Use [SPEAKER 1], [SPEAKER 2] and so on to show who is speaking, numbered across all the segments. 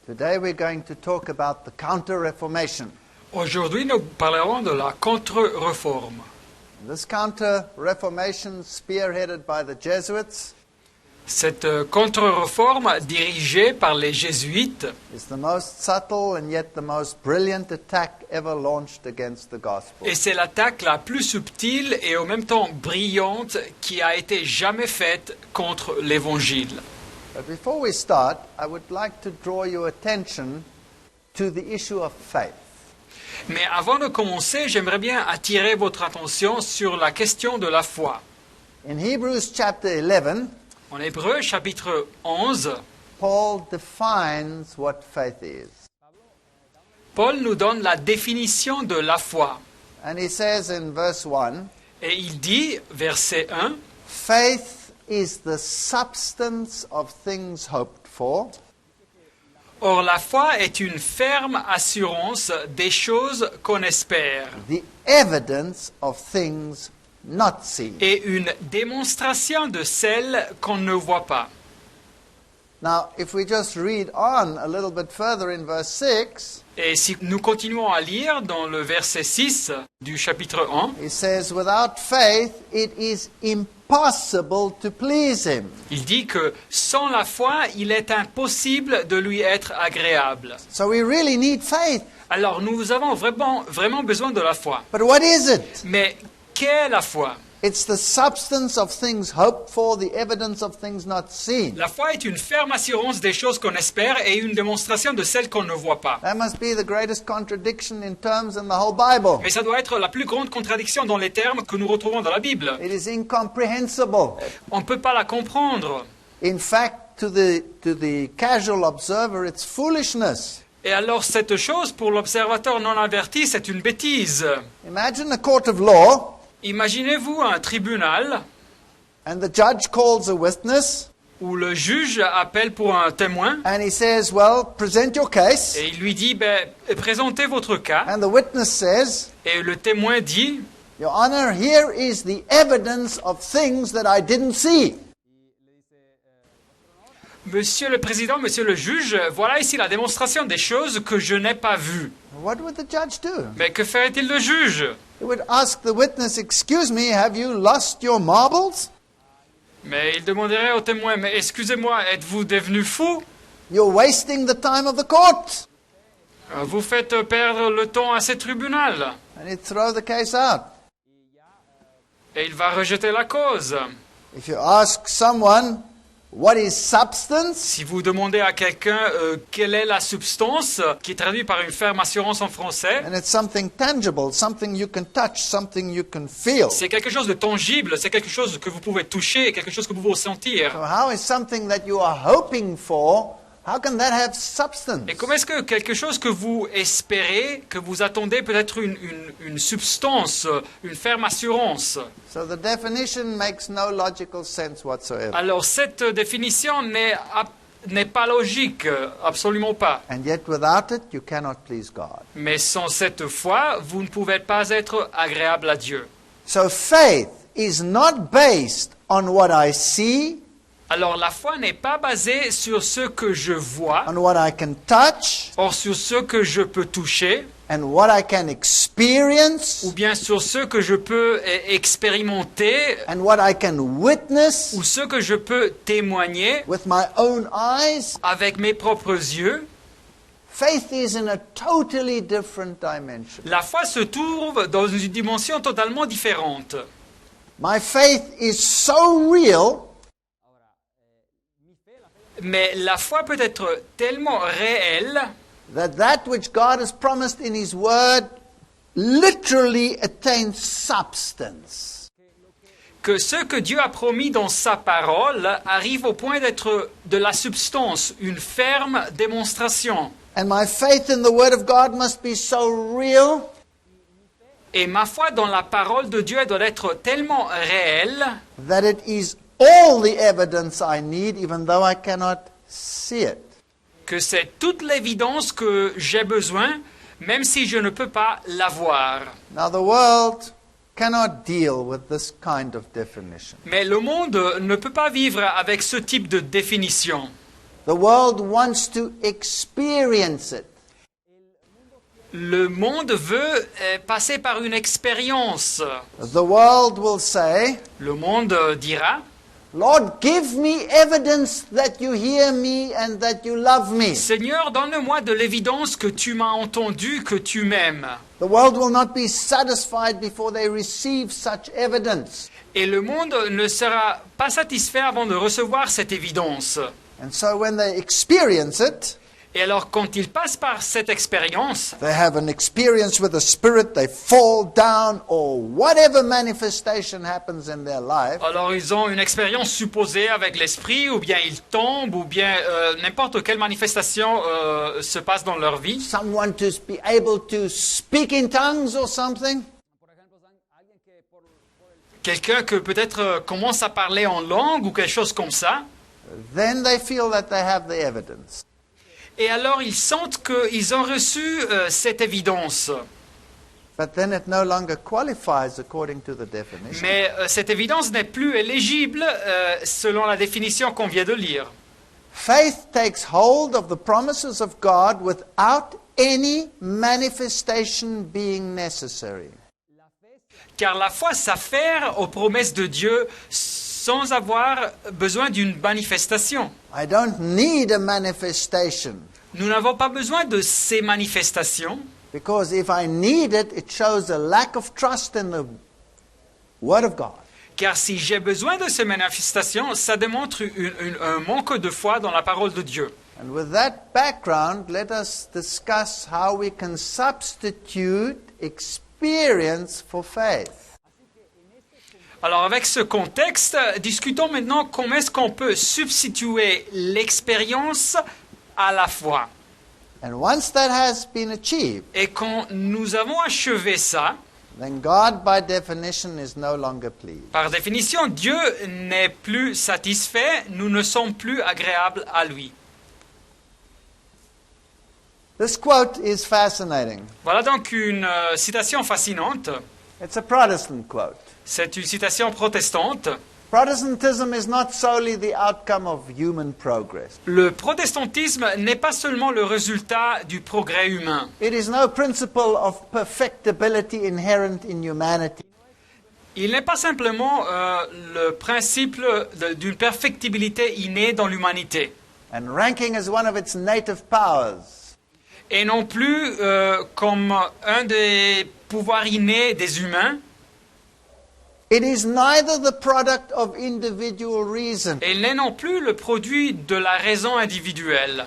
[SPEAKER 1] Today we're going to talk about the Counter-Reformation.
[SPEAKER 2] Aujourd'hui, nous parlerons de la contre-réforme.
[SPEAKER 1] This Counter-Reformation, spearheaded by the Jesuits,
[SPEAKER 2] Cette contre-réforme dirigée par les jésuites
[SPEAKER 1] is the most subtle and yet the most brilliant attack ever launched against the gospel.
[SPEAKER 2] et c'est l'attaque la plus subtile et en même temps brillante qui a été jamais faite contre l'évangile.
[SPEAKER 1] But before we start, I would like to draw your attention to the issue of faith.
[SPEAKER 2] Mais avant de commencer, j'aimerais bien attirer votre attention sur la question de la foi.
[SPEAKER 1] In Hebrews chapter 11,
[SPEAKER 2] En Hébreu, chapitre 11,
[SPEAKER 1] Paul defines what faith is.
[SPEAKER 2] Paul nous donne la définition de la foi.
[SPEAKER 1] And he says in verse 1,
[SPEAKER 2] Et il dit, verset 1,
[SPEAKER 1] faith is the substance of things hoped for,
[SPEAKER 2] Or la foi est une ferme assurance des choses qu'on espère
[SPEAKER 1] the evidence of things not seen.
[SPEAKER 2] et une démonstration de celles qu'on ne voit pas.
[SPEAKER 1] Now, if we just read on a little bit further in verse 6,
[SPEAKER 2] Et si nous continuons à lire dans le verset 6 du chapitre 1,
[SPEAKER 1] he says, without faith it is impossible to please him.
[SPEAKER 2] il dit que sans la foi, il est impossible de lui être agréable.
[SPEAKER 1] So we really need faith.
[SPEAKER 2] Alors nous avons vraiment besoin de la foi.
[SPEAKER 1] But what is it?
[SPEAKER 2] Mais qu'est la foi?
[SPEAKER 1] It's the substance of things hoped for, the evidence of things not seen.
[SPEAKER 2] La foi est une ferme assurance des choses qu'on espère et une démonstration de celles qu'on ne voit pas.
[SPEAKER 1] That must be the greatest contradiction in terms in the whole Bible.
[SPEAKER 2] Mais ça doit être la plus grande contradiction dans les termes que nous retrouvons dans la Bible.
[SPEAKER 1] It is incomprehensible.
[SPEAKER 2] On ne peut pas la comprendre.
[SPEAKER 1] In fact, to the casual observer, it's foolishness.
[SPEAKER 2] Et alors cette chose, pour l'observateur non averti, c'est une bêtise.
[SPEAKER 1] Imagine a court of law,
[SPEAKER 2] Imaginez-vous un tribunal
[SPEAKER 1] and the judge calls a witness,
[SPEAKER 2] où le juge appelle pour un témoin
[SPEAKER 1] and he says, well, present your case.
[SPEAKER 2] et il lui dit, présentez votre cas.
[SPEAKER 1] And the witness says,
[SPEAKER 2] Et le témoin dit,
[SPEAKER 1] Your Honor, here is the evidence of things that I didn't see.
[SPEAKER 2] Monsieur le Président, Monsieur le juge, voilà ici la démonstration des choses que je n'ai pas vues.
[SPEAKER 1] What would the judge do?
[SPEAKER 2] Mais que ferait-il le juge?
[SPEAKER 1] He would ask the witness, excuse me, have you lost your marbles?
[SPEAKER 2] Mais il demanderait au témoin, mais excusez-moi, êtes-vous devenu fou?
[SPEAKER 1] You're wasting the time of the court.
[SPEAKER 2] Vous faites perdre le temps à ce tribunal.
[SPEAKER 1] And he'd throw the case out.
[SPEAKER 2] Et il va rejeter la cause.
[SPEAKER 1] If you ask someone, what is substance?
[SPEAKER 2] Si vous demandez à quelqu'un quelle est la substance, qui est traduit par une ferme assurance en français,
[SPEAKER 1] And it's something tangible, something you can touch, something you can feel.
[SPEAKER 2] c'est quelque chose de tangible, c'est quelque chose que vous pouvez toucher, quelque chose que vous pouvez sentir.
[SPEAKER 1] So how is something that you are hoping for, how can that have substance?
[SPEAKER 2] Et comment est-ce que quelque chose que vous espérez, que vous attendez peut-être une substance, une ferme assurance?
[SPEAKER 1] So the definition makes no logical sense whatsoever.
[SPEAKER 2] Alors cette définition n'est pas logique, absolument pas.
[SPEAKER 1] And yet without it, you cannot please God.
[SPEAKER 2] Mais sans cette foi, vous ne pouvez pas être agréable à Dieu.
[SPEAKER 1] So faith is not based on what I see,
[SPEAKER 2] Alors la foi n'est pas basée sur ce que je vois,
[SPEAKER 1] on what I can touch,
[SPEAKER 2] or sur ce que je peux toucher,
[SPEAKER 1] and what I can experience,
[SPEAKER 2] ou bien sur ce que je peux expérimenter,
[SPEAKER 1] and what I can witness
[SPEAKER 2] ou ce que je peux témoigner
[SPEAKER 1] with my own eyes.
[SPEAKER 2] avec mes propres yeux.
[SPEAKER 1] Faith is in a totally different dimension.
[SPEAKER 2] La foi se trouve dans une dimension totalement différente.
[SPEAKER 1] My faith is so real
[SPEAKER 2] Mais la foi peut être tellement réelle
[SPEAKER 1] that which God has promised in His Word literally attains substance.
[SPEAKER 2] que ce que Dieu a promis dans sa parole arrive au point d'être de la substance, une ferme démonstration.
[SPEAKER 1] And my faith in the Word of God must be so real
[SPEAKER 2] Et ma foi dans la parole de Dieu doit être tellement réelle
[SPEAKER 1] that it is all the evidence I need, even though I cannot see it.
[SPEAKER 2] que c'est toute l'évidence que j'ai besoin, même si je ne peux pas la voir.
[SPEAKER 1] Now, the world cannot deal with this kind of definition.
[SPEAKER 2] Mais le monde ne peut pas vivre avec ce type de définition.
[SPEAKER 1] The world wants to experience it.
[SPEAKER 2] Le monde veut passer par une expérience.
[SPEAKER 1] The world will say,
[SPEAKER 2] Le monde dira,
[SPEAKER 1] Lord, give me evidence that you hear me and that you love me.
[SPEAKER 2] Seigneur, donne-moi de l'évidence que tu m'as entendu, que tu m'aimes.
[SPEAKER 1] The world will not be satisfied before they receive such evidence.
[SPEAKER 2] Et le monde ne sera pas satisfait avant de recevoir cette évidence.
[SPEAKER 1] And so when they experience it,
[SPEAKER 2] Et alors, quand ils passent par cette expérience,
[SPEAKER 1] they have an experience with the Spirit, they fall down, or whatever manifestation happens in their life,
[SPEAKER 2] alors ils ont une expérience supposée avec l'esprit, ou bien ils tombent, ou bien n'importe quelle manifestation se passe dans leur vie.
[SPEAKER 1] someone to be able to speak in tongues or something,
[SPEAKER 2] Quelqu'un que peut-être commence à parler en langue ou quelque chose comme ça,
[SPEAKER 1] then they feel that they have the evidence.
[SPEAKER 2] et alors ils sentent qu'ils ont reçu cette évidence.
[SPEAKER 1] But then it no longer qualifies according to the definition.
[SPEAKER 2] Mais cette évidence n'est plus éligible selon la définition qu'on vient de lire.
[SPEAKER 1] Faith takes hold of the promises of God without any manifestation being necessary.
[SPEAKER 2] Car la foi s'affaire aux promesses de Dieu sans avoir besoin d'une manifestation.
[SPEAKER 1] I don't need a manifestation,
[SPEAKER 2] Nous n'avons pas besoin de ces manifestations,
[SPEAKER 1] because if I need it, it shows a lack of trust in the Word of God.
[SPEAKER 2] car si j'ai besoin de ces manifestations, ça démontre un manque de foi dans la parole de Dieu.
[SPEAKER 1] And with that background, let us discuss how we can substitute experience for faith.
[SPEAKER 2] Alors avec ce contexte, discutons maintenant comment est-ce qu'on peut substituer l'expérience à la foi.
[SPEAKER 1] And once that has been achieved,
[SPEAKER 2] Et quand nous avons achevé ça,
[SPEAKER 1] then God, by definition, is no longer pleased.
[SPEAKER 2] par définition, Dieu n'est plus satisfait, nous ne sommes plus agréables à lui.
[SPEAKER 1] This quote is fascinating.
[SPEAKER 2] Voilà donc une citation fascinante.
[SPEAKER 1] It's a Protestant quote.
[SPEAKER 2] C'est une citation protestante.
[SPEAKER 1] Protestantism is not solely the outcome of human progress.
[SPEAKER 2] Le protestantisme n'est pas seulement le résultat du progrès humain.
[SPEAKER 1] It is no principle of perfectibility inherent in humanity.
[SPEAKER 2] Il n'est pas simplement le principe d'une perfectibilité innée dans l'humanité.
[SPEAKER 1] And ranking as one of its native powers.
[SPEAKER 2] Et non plus comme un des pouvoirs innés des humains.
[SPEAKER 1] It is neither the product of individual reason.
[SPEAKER 2] Et il n'est non plus le produit de la raison individuelle.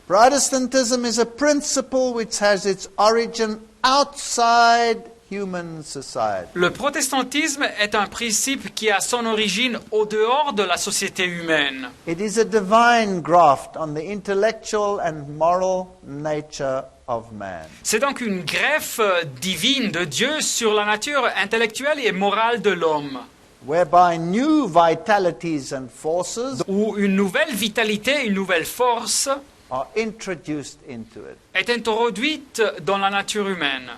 [SPEAKER 1] Protestantism is a principle which has its origin outside human society.
[SPEAKER 2] Le protestantisme est un principe qui a son origine au dehors de la société humaine.
[SPEAKER 1] It is a divine graft on the intellectual and moral nature of man.
[SPEAKER 2] C'est donc une greffe divine de Dieu sur la nature intellectuelle et morale de l'homme,
[SPEAKER 1] Whereby new vitalities and forces
[SPEAKER 2] où une nouvelle vitalité, une nouvelle force
[SPEAKER 1] are introduced into it.
[SPEAKER 2] est introduite dans la nature humaine.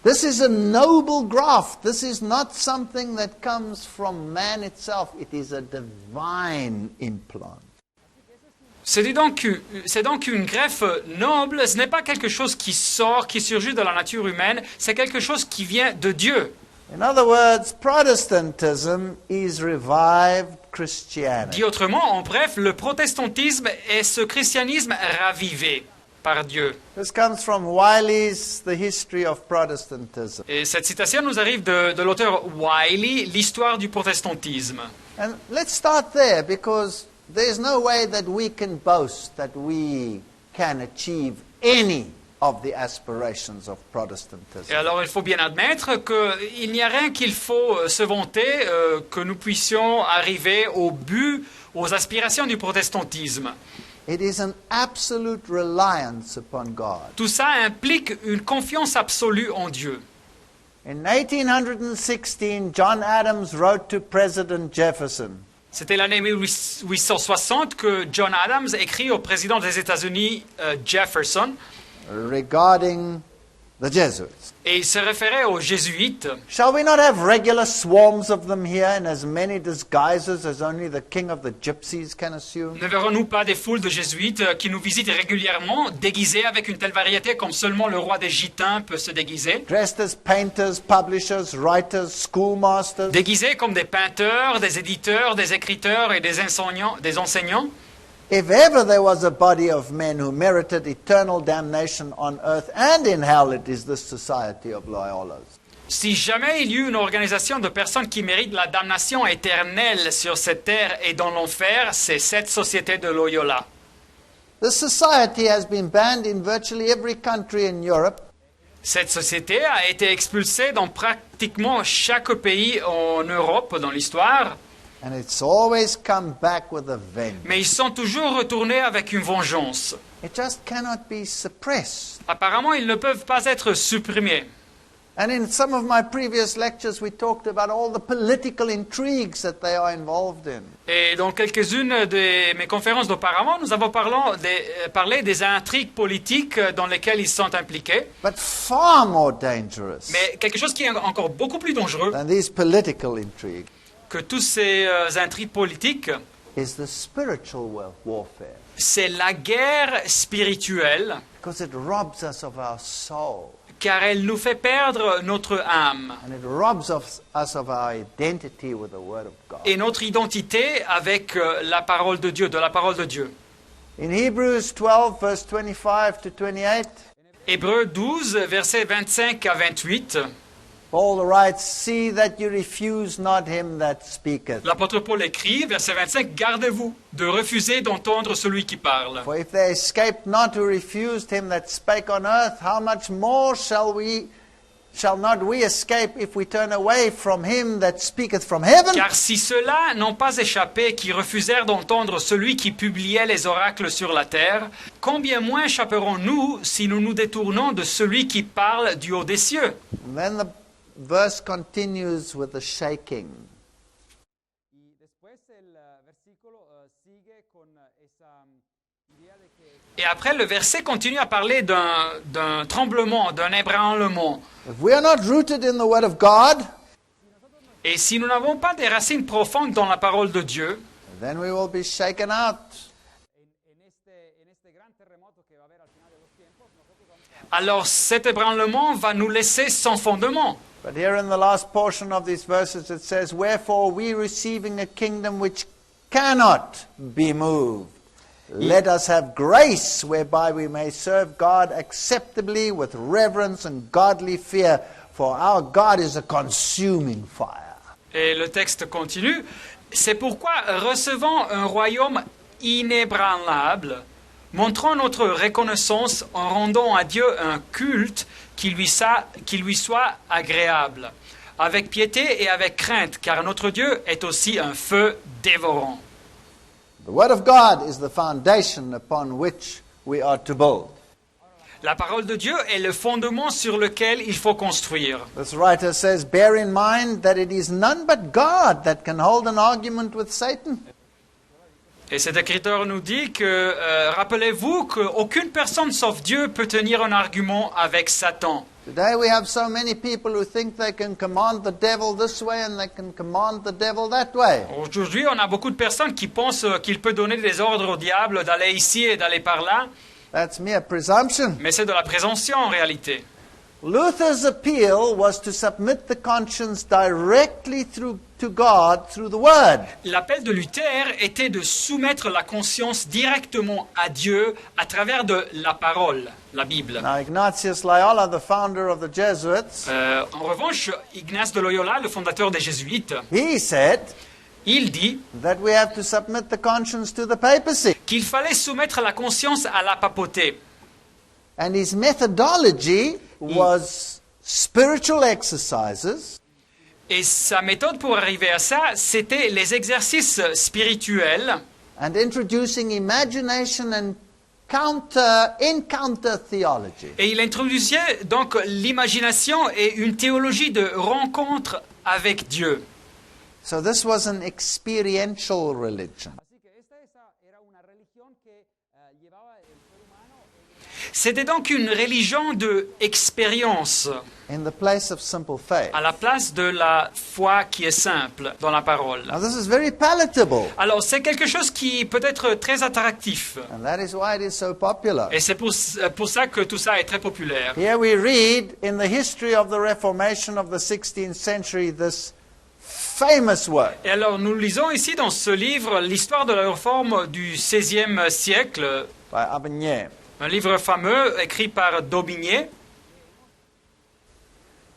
[SPEAKER 1] This is a noble graft. This is not something that comes from man itself. It is a divine implant.
[SPEAKER 2] C'est donc une greffe noble, ce n'est pas quelque chose qui sort, qui surgit de la nature humaine, c'est quelque chose qui vient de Dieu.
[SPEAKER 1] In other words, Protestantism is revived Christianity.
[SPEAKER 2] Dit autrement, en bref, le protestantisme est ce christianisme ravivé par Dieu.
[SPEAKER 1] This comes from Wiley's The History of Protestantism.
[SPEAKER 2] Et cette citation nous arrive de l'auteur Wiley, l'histoire du protestantisme.
[SPEAKER 1] And let's start there, because there's no way that we can boast that we can achieve any of the aspirations of Protestantism.
[SPEAKER 2] Et alors il faut bien admettre qu'il n'y a rien qu'il faut se vanter que nous puissions arriver au but, aux aspirations du protestantisme.
[SPEAKER 1] It is an absolute reliance upon God.
[SPEAKER 2] Tout ça implique une confiance absolue en Dieu.
[SPEAKER 1] In 1816, John Adams wrote to President Jefferson,
[SPEAKER 2] C'était l'année 1860 que John Adams écrit au président des États-Unis, Jefferson,
[SPEAKER 1] regarding the Jesuits.
[SPEAKER 2] Et il se référait aux jésuites.
[SPEAKER 1] Shall we not have regular swarms of them here in as many disguises as only the king of the gypsies can assume?
[SPEAKER 2] Ne verrons-nous pas des foules de jésuites qui nous visitent régulièrement, déguisés avec une telle variété comme seulement le roi des gitans peut se déguiser?
[SPEAKER 1] Dressed as painters, publishers, writers, schoolmasters.
[SPEAKER 2] Déguisés comme des peinteurs, des éditeurs, des écriteurs et des enseignants?
[SPEAKER 1] If ever there was a body of men who merited eternal damnation on earth and in hell, it is this society of Loyolas.
[SPEAKER 2] Si jamais il y eut une organisation de personnes qui méritent la damnation éternelle sur cette terre et dans l'enfer, c'est cette société de Loyola.
[SPEAKER 1] This society has been banned in virtually every country in Europe.
[SPEAKER 2] Cette société a été expulsée dans pratiquement chaque pays en Europe dans l'histoire,
[SPEAKER 1] And it's always come back with a vengeance.
[SPEAKER 2] mais ils sont toujours retournés avec une vengeance.
[SPEAKER 1] It just cannot be suppressed.
[SPEAKER 2] Apparemment, ils ne peuvent pas être supprimés.
[SPEAKER 1] And in some of my previous lectures, we talked about all the political intrigues that they are involved in.
[SPEAKER 2] Et dans quelques-unes de mes conférences d'auparavant, nous avons parlé des intrigues politiques dans lesquelles ils sont impliqués.
[SPEAKER 1] But far more dangerous
[SPEAKER 2] Mais quelque chose qui est encore beaucoup plus dangereux
[SPEAKER 1] than these political intrigues
[SPEAKER 2] que tous ces intrigues politiques,
[SPEAKER 1] is the spiritual warfare.
[SPEAKER 2] c'est la guerre spirituelle,
[SPEAKER 1] Because it robs us of our soul.
[SPEAKER 2] car elle nous fait perdre notre âme
[SPEAKER 1] And it robs us of our identity with the Word of God.
[SPEAKER 2] et notre identité avec la parole de Dieu, de la parole de Dieu.
[SPEAKER 1] In Hebrews 12, verse 25 to 28,
[SPEAKER 2] Hébreux 12, versets 25 à 28,
[SPEAKER 1] Paul writes, See that you refuse not him that speaketh.
[SPEAKER 2] l'apôtre Paul écrit, verset 25, « Gardez-vous de refuser d'entendre celui qui parle.
[SPEAKER 1] For if they escaped not who refused him that spake on earth, how much more shall not we escape if we turn away from him that speaketh from heaven?
[SPEAKER 2] Car si ceux-là n'ont pas échappé, qui refusèrent d'entendre celui qui publiait les oracles sur la terre, combien moins échapperons-nous si nous nous détournons de celui qui parle du haut des cieux? »
[SPEAKER 1] And then the verse continues with a shaking.
[SPEAKER 2] Et après, le verset continue à parler d'un tremblement, d'un ébranlement.
[SPEAKER 1] If we are not rooted in the Word of God,
[SPEAKER 2] Et si nous n'avons pas des racines profondes dans la parole de Dieu,
[SPEAKER 1] then we will be shaken out.
[SPEAKER 2] alors cet ébranlement va nous laisser sans fondement.
[SPEAKER 1] But here in the last portion of these verses it says, Wherefore we receiving a kingdom which cannot be moved, let us have grace whereby we may serve God acceptably with reverence and godly fear, for our God is a consuming fire.
[SPEAKER 2] Et le texte continue. C'est pourquoi, recevant un royaume inébranlable, montrons notre reconnaissance en rendant à Dieu un culte qui lui soit agréable, avec piété et avec crainte, car notre Dieu est aussi un feu dévorant.
[SPEAKER 1] The Word of God is the foundation upon which we are to build.
[SPEAKER 2] La parole de Dieu est le fondement sur lequel il faut construire.
[SPEAKER 1] This writer says, Bear in mind that it is none but God that can hold an argument with Satan.
[SPEAKER 2] Et cet écriteur nous dit que, rappelez-vous qu'aucune personne sauf Dieu peut tenir un argument avec Satan.
[SPEAKER 1] Today we have so many people who think they can command the devil this way and they can command the devil that way.
[SPEAKER 2] Aujourd'hui, on a beaucoup de personnes qui pensent qu'il peut donner des ordres au diable d'aller ici et d'aller par là,
[SPEAKER 1] That's mere presumption.
[SPEAKER 2] mais c'est de la présomption en réalité.
[SPEAKER 1] Luther's appeal was to submit the conscience directly to God through the Word.
[SPEAKER 2] L'appel de Luther était de soumettre la conscience directement à Dieu à travers de la parole, la Bible.
[SPEAKER 1] Now Ignatius Loyola, the founder of the Jesuits,
[SPEAKER 2] En revanche, Ignace de Loyola, le fondateur des Jésuites,
[SPEAKER 1] he said
[SPEAKER 2] il dit
[SPEAKER 1] that we have to submit the conscience to the papacy.
[SPEAKER 2] qu'il fallait soumettre la conscience à la papauté.
[SPEAKER 1] And his methodology was spiritual exercises
[SPEAKER 2] Et sa méthode pour arriver à ça, c'était les exercices spirituels
[SPEAKER 1] and introducing imagination and encounter theology.
[SPEAKER 2] et il introduisait donc l'imagination et une théologie de rencontre avec Dieu.
[SPEAKER 1] So this was an experiential religion.
[SPEAKER 2] C'était donc une religion de expérience,
[SPEAKER 1] in the place of simple faith.
[SPEAKER 2] à la place de la foi qui est simple dans la parole.
[SPEAKER 1] Now, this is very palatable,
[SPEAKER 2] Alors c'est quelque chose qui peut être très attractif.
[SPEAKER 1] and that is why it is so popular.
[SPEAKER 2] Et c'est pour ça que tout ça est très populaire.
[SPEAKER 1] Here we read in the history of the Reformation of the 16th century this famous word.
[SPEAKER 2] Et alors nous lisons ici dans ce livre l'histoire de la réforme du XVIe siècle,
[SPEAKER 1] By Aubigné.
[SPEAKER 2] un livre fameux écrit par d'Aubigné.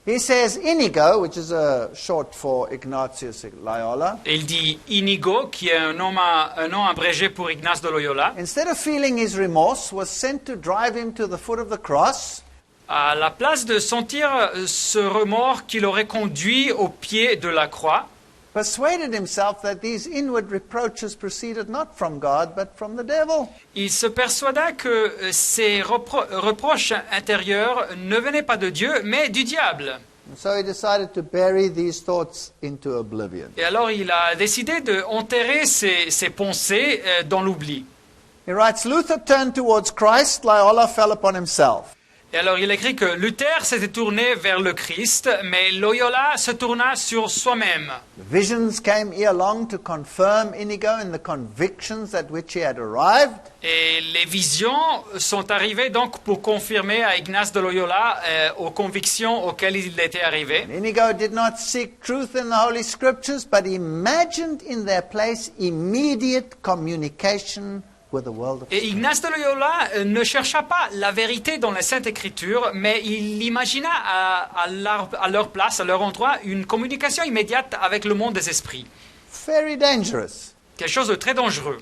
[SPEAKER 1] He says Inigo, which is a short for Ignatius Loyola,
[SPEAKER 2] Et il dit Inigo, qui est un nom abrégé pour Ignace de Loyola.
[SPEAKER 1] instead of feeling his remorse, was sent to drive him to the foot of the cross,
[SPEAKER 2] À la place de sentir ce remords qui l'aurait conduit au pied de la croix,
[SPEAKER 1] persuaded himself that these inward reproaches proceeded not from God, but from the devil.
[SPEAKER 2] il se persuada que ces reproches intérieurs ne venaient pas de Dieu, mais du diable.
[SPEAKER 1] And so he decided to bury these thoughts into oblivion.
[SPEAKER 2] Et alors il a décidé d'enterrer ces pensées dans l'oubli.
[SPEAKER 1] He writes, Luther turned towards Christ, Loyola fell upon himself.
[SPEAKER 2] Et alors il écrit que Luther s'était tourné vers le Christ, mais Loyola se tourna sur soi-même.
[SPEAKER 1] The visions came ere long to confirm Inigo in the convictions at which he had arrived.
[SPEAKER 2] Et les visions sont arrivées donc pour confirmer à Ignace de Loyola aux convictions auxquelles il était arrivé.
[SPEAKER 1] Inigo did not seek truth in the Holy Scriptures, but imagined in their place immediate communication with the world of
[SPEAKER 2] Et
[SPEAKER 1] spirit.
[SPEAKER 2] Ignace de Loyola ne chercha pas la vérité dans les Saintes Écritures, mais il imagina à leur place, à leur endroit, une communication immédiate avec le monde des esprits.
[SPEAKER 1] Very dangerous.
[SPEAKER 2] Quelque chose de très dangereux.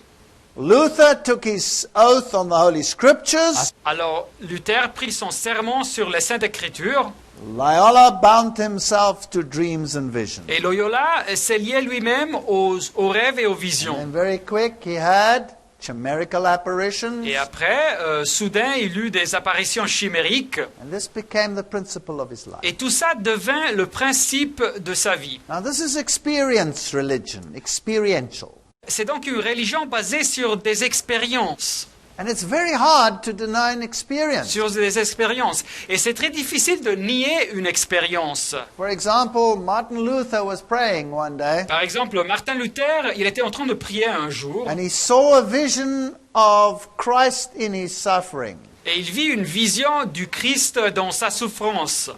[SPEAKER 1] Luther took his oath on the Holy Scriptures.
[SPEAKER 2] Alors Luther prit son serment sur les Saintes Écritures,
[SPEAKER 1] Loyola bound himself to dreams and visions.
[SPEAKER 2] et Loyola s'est lié lui-même aux rêves et aux visions.
[SPEAKER 1] And very quick he had chimerical apparitions.
[SPEAKER 2] Et après, soudain, il eut des apparitions chimériques,
[SPEAKER 1] And this became the principle of his life.
[SPEAKER 2] et tout ça devint le principe de sa vie.
[SPEAKER 1] Now this is experience religion, experiential.
[SPEAKER 2] C'est donc une religion basée sur des expériences.
[SPEAKER 1] And it's very hard to deny an experience.
[SPEAKER 2] Sur des expériences. Et c'est très difficile de nier une expérience.
[SPEAKER 1] For example, Martin Luther was praying one day
[SPEAKER 2] Par exemple, Martin Luther, il était en train de prier un jour,
[SPEAKER 1] and he saw a vision of Christ in his suffering.
[SPEAKER 2] et il vit une vision du Christ dans sa souffrance.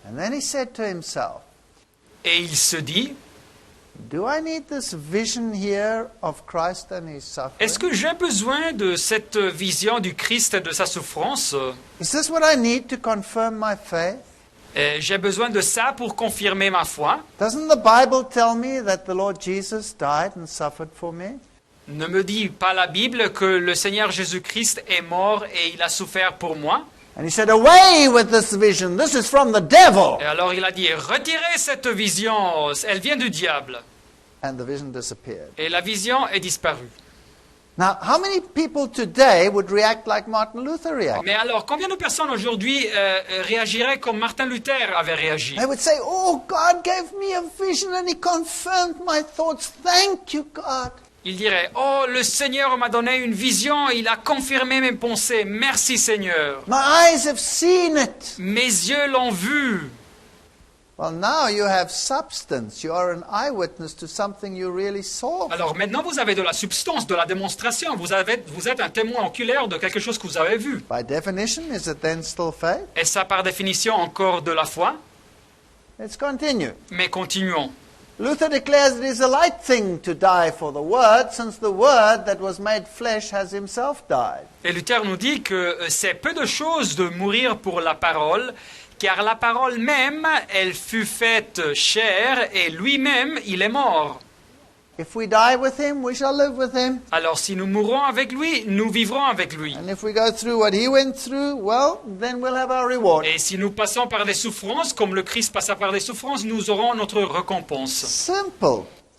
[SPEAKER 1] And then he said to himself,
[SPEAKER 2] Et il se dit,
[SPEAKER 1] do I need this vision here of Christ and his suffering?
[SPEAKER 2] est-ce que j'ai besoin de cette vision du Christ et de sa souffrance?
[SPEAKER 1] Is this what I need to confirm my faith?
[SPEAKER 2] J'ai besoin de ça pour confirmer ma foi.
[SPEAKER 1] Doesn't the Bible tell me that the Lord Jesus died and suffered for me?
[SPEAKER 2] Ne me dit pas la Bible que le Seigneur Jésus-Christ est mort et il a souffert pour moi?
[SPEAKER 1] And he said, away with this vision. This is from the devil.
[SPEAKER 2] Et alors il a dit, retirez cette vision, elle vient du diable.
[SPEAKER 1] And the vision disappeared.
[SPEAKER 2] Et la vision est disparue.
[SPEAKER 1] Now, how many people today would react like Martin Luther reacted?
[SPEAKER 2] Mais alors, combien de personnes aujourd'hui réagiraient comme Martin Luther avait réagi?
[SPEAKER 1] They would say, oh, God gave me a vision and he confirmed my thoughts. Thank you, God.
[SPEAKER 2] Il dirait, oh, le Seigneur m'a donné une vision, il a confirmé mes pensées, merci Seigneur.
[SPEAKER 1] My eyes have seen it.
[SPEAKER 2] Mes yeux l'ont vu.
[SPEAKER 1] Well, now you have substance. You are an eyewitness to something you really saw.
[SPEAKER 2] Alors maintenant, vous avez de la substance, de la démonstration, vous êtes un témoin oculaire de quelque chose que vous avez vu.
[SPEAKER 1] By definition, is it then still faith?
[SPEAKER 2] Et ça, par définition, encore de la foi?
[SPEAKER 1] Let's continue.
[SPEAKER 2] Mais continuons.
[SPEAKER 1] Luther declares it is a light thing to die for the Word, since the Word that was made flesh has himself died.
[SPEAKER 2] Et Luther nous dit que c'est peu de choses de mourir pour la parole, car la parole même, elle fut faite chair, et lui-même, il est mort.
[SPEAKER 1] If we die with him, we shall live with him.
[SPEAKER 2] Alors si nous mourons avec lui, nous vivrons avec lui.
[SPEAKER 1] And if we go through what he went through, well, then we'll have our reward.
[SPEAKER 2] Et si nous passons par des souffrances, comme le Christ passa par des souffrances, nous aurons notre récompense.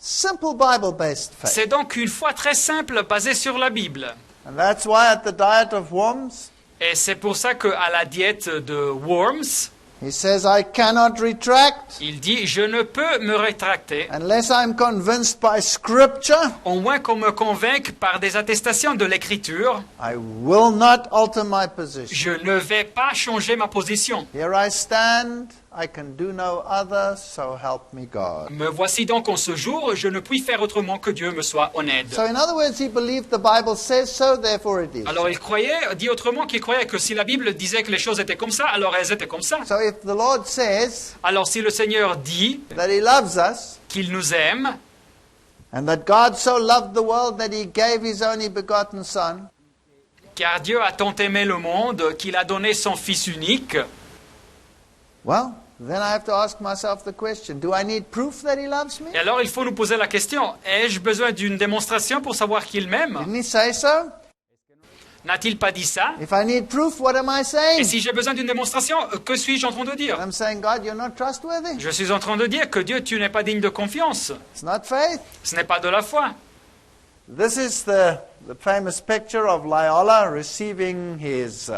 [SPEAKER 1] Simple Bible-based faith.
[SPEAKER 2] C'est donc une foi très simple, basée sur la Bible.
[SPEAKER 1] And that's why at the Diet of Worms,
[SPEAKER 2] Et c'est pour ça qu'à la diète de Worms,
[SPEAKER 1] He says, I cannot retract
[SPEAKER 2] Il dit, je ne peux me rétracter,
[SPEAKER 1] unless I'm convinced by Scripture.
[SPEAKER 2] au moins qu'on me convainque par des attestations de l'Écriture.
[SPEAKER 1] I will not alter my position.
[SPEAKER 2] Je ne vais pas changer ma position.
[SPEAKER 1] Here I stand. I can do no other, so help me God.
[SPEAKER 2] Me voici donc en ce jour, je ne puis faire autrement que Dieu me soit en aide.
[SPEAKER 1] So in other words, he believed the Bible says so, therefore it is.
[SPEAKER 2] Alors il croyait, dit autrement qu'il croyait que si la Bible disait que les choses étaient comme ça, alors elles étaient comme ça.
[SPEAKER 1] So if the Lord says
[SPEAKER 2] Alors si le Seigneur dit
[SPEAKER 1] that he loves us,
[SPEAKER 2] qu'il nous aime,
[SPEAKER 1] and that God so loved the world that he gave his only begotten Son,
[SPEAKER 2] car Dieu a tant aimé le monde qu'il a donné son Fils unique,
[SPEAKER 1] well, then I have to ask myself the question, do I need proof that he loves me?
[SPEAKER 2] et alors il faut nous poser la question, ai-je besoin d'une démonstration pour savoir qu'il m'aime?
[SPEAKER 1] Didn't he say so?
[SPEAKER 2] N'a-t-il pas dit ça?
[SPEAKER 1] If I need proof, what am I
[SPEAKER 2] Et
[SPEAKER 1] saying?
[SPEAKER 2] si j'ai besoin d'une démonstration, que suis-je en train de dire?
[SPEAKER 1] I'm saying, God, you're not trustworthy.
[SPEAKER 2] Je suis en train de dire que Dieu, tu n'es pas digne de confiance.
[SPEAKER 1] It's not faith.
[SPEAKER 2] Ce n'est pas de la foi.
[SPEAKER 1] This is the famous picture of Loyola receiving his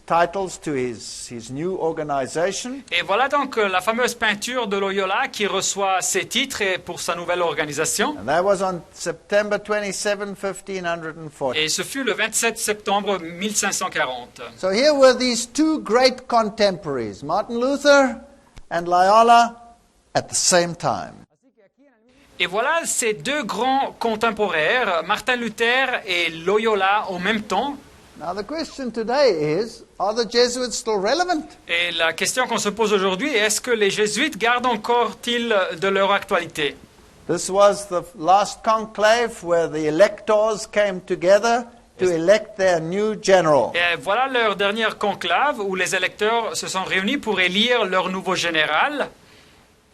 [SPEAKER 1] titles to his new organization.
[SPEAKER 2] Et voilà donc la fameuse peinture de Loyola qui reçoit ses titres pour sa nouvelle organisation.
[SPEAKER 1] And that was on September 27, 1540.
[SPEAKER 2] Et ce fut le 27 septembre 1540.
[SPEAKER 1] So here were these two great contemporaries, Martin Luther and Loyola, at the same time.
[SPEAKER 2] Et voilà ces deux grands contemporains, Martin Luther et Loyola en même temps.
[SPEAKER 1] Now the question today is, are the Jesuits still relevant?
[SPEAKER 2] Et la question qu'on se pose aujourd'hui est, est-ce que les jésuites gardent encore-ils de leur actualité?
[SPEAKER 1] This was the last conclave where the electors came together to elect their new general.
[SPEAKER 2] Et voilà leur dernière conclave où les électeurs se sont réunis pour élire leur nouveau général.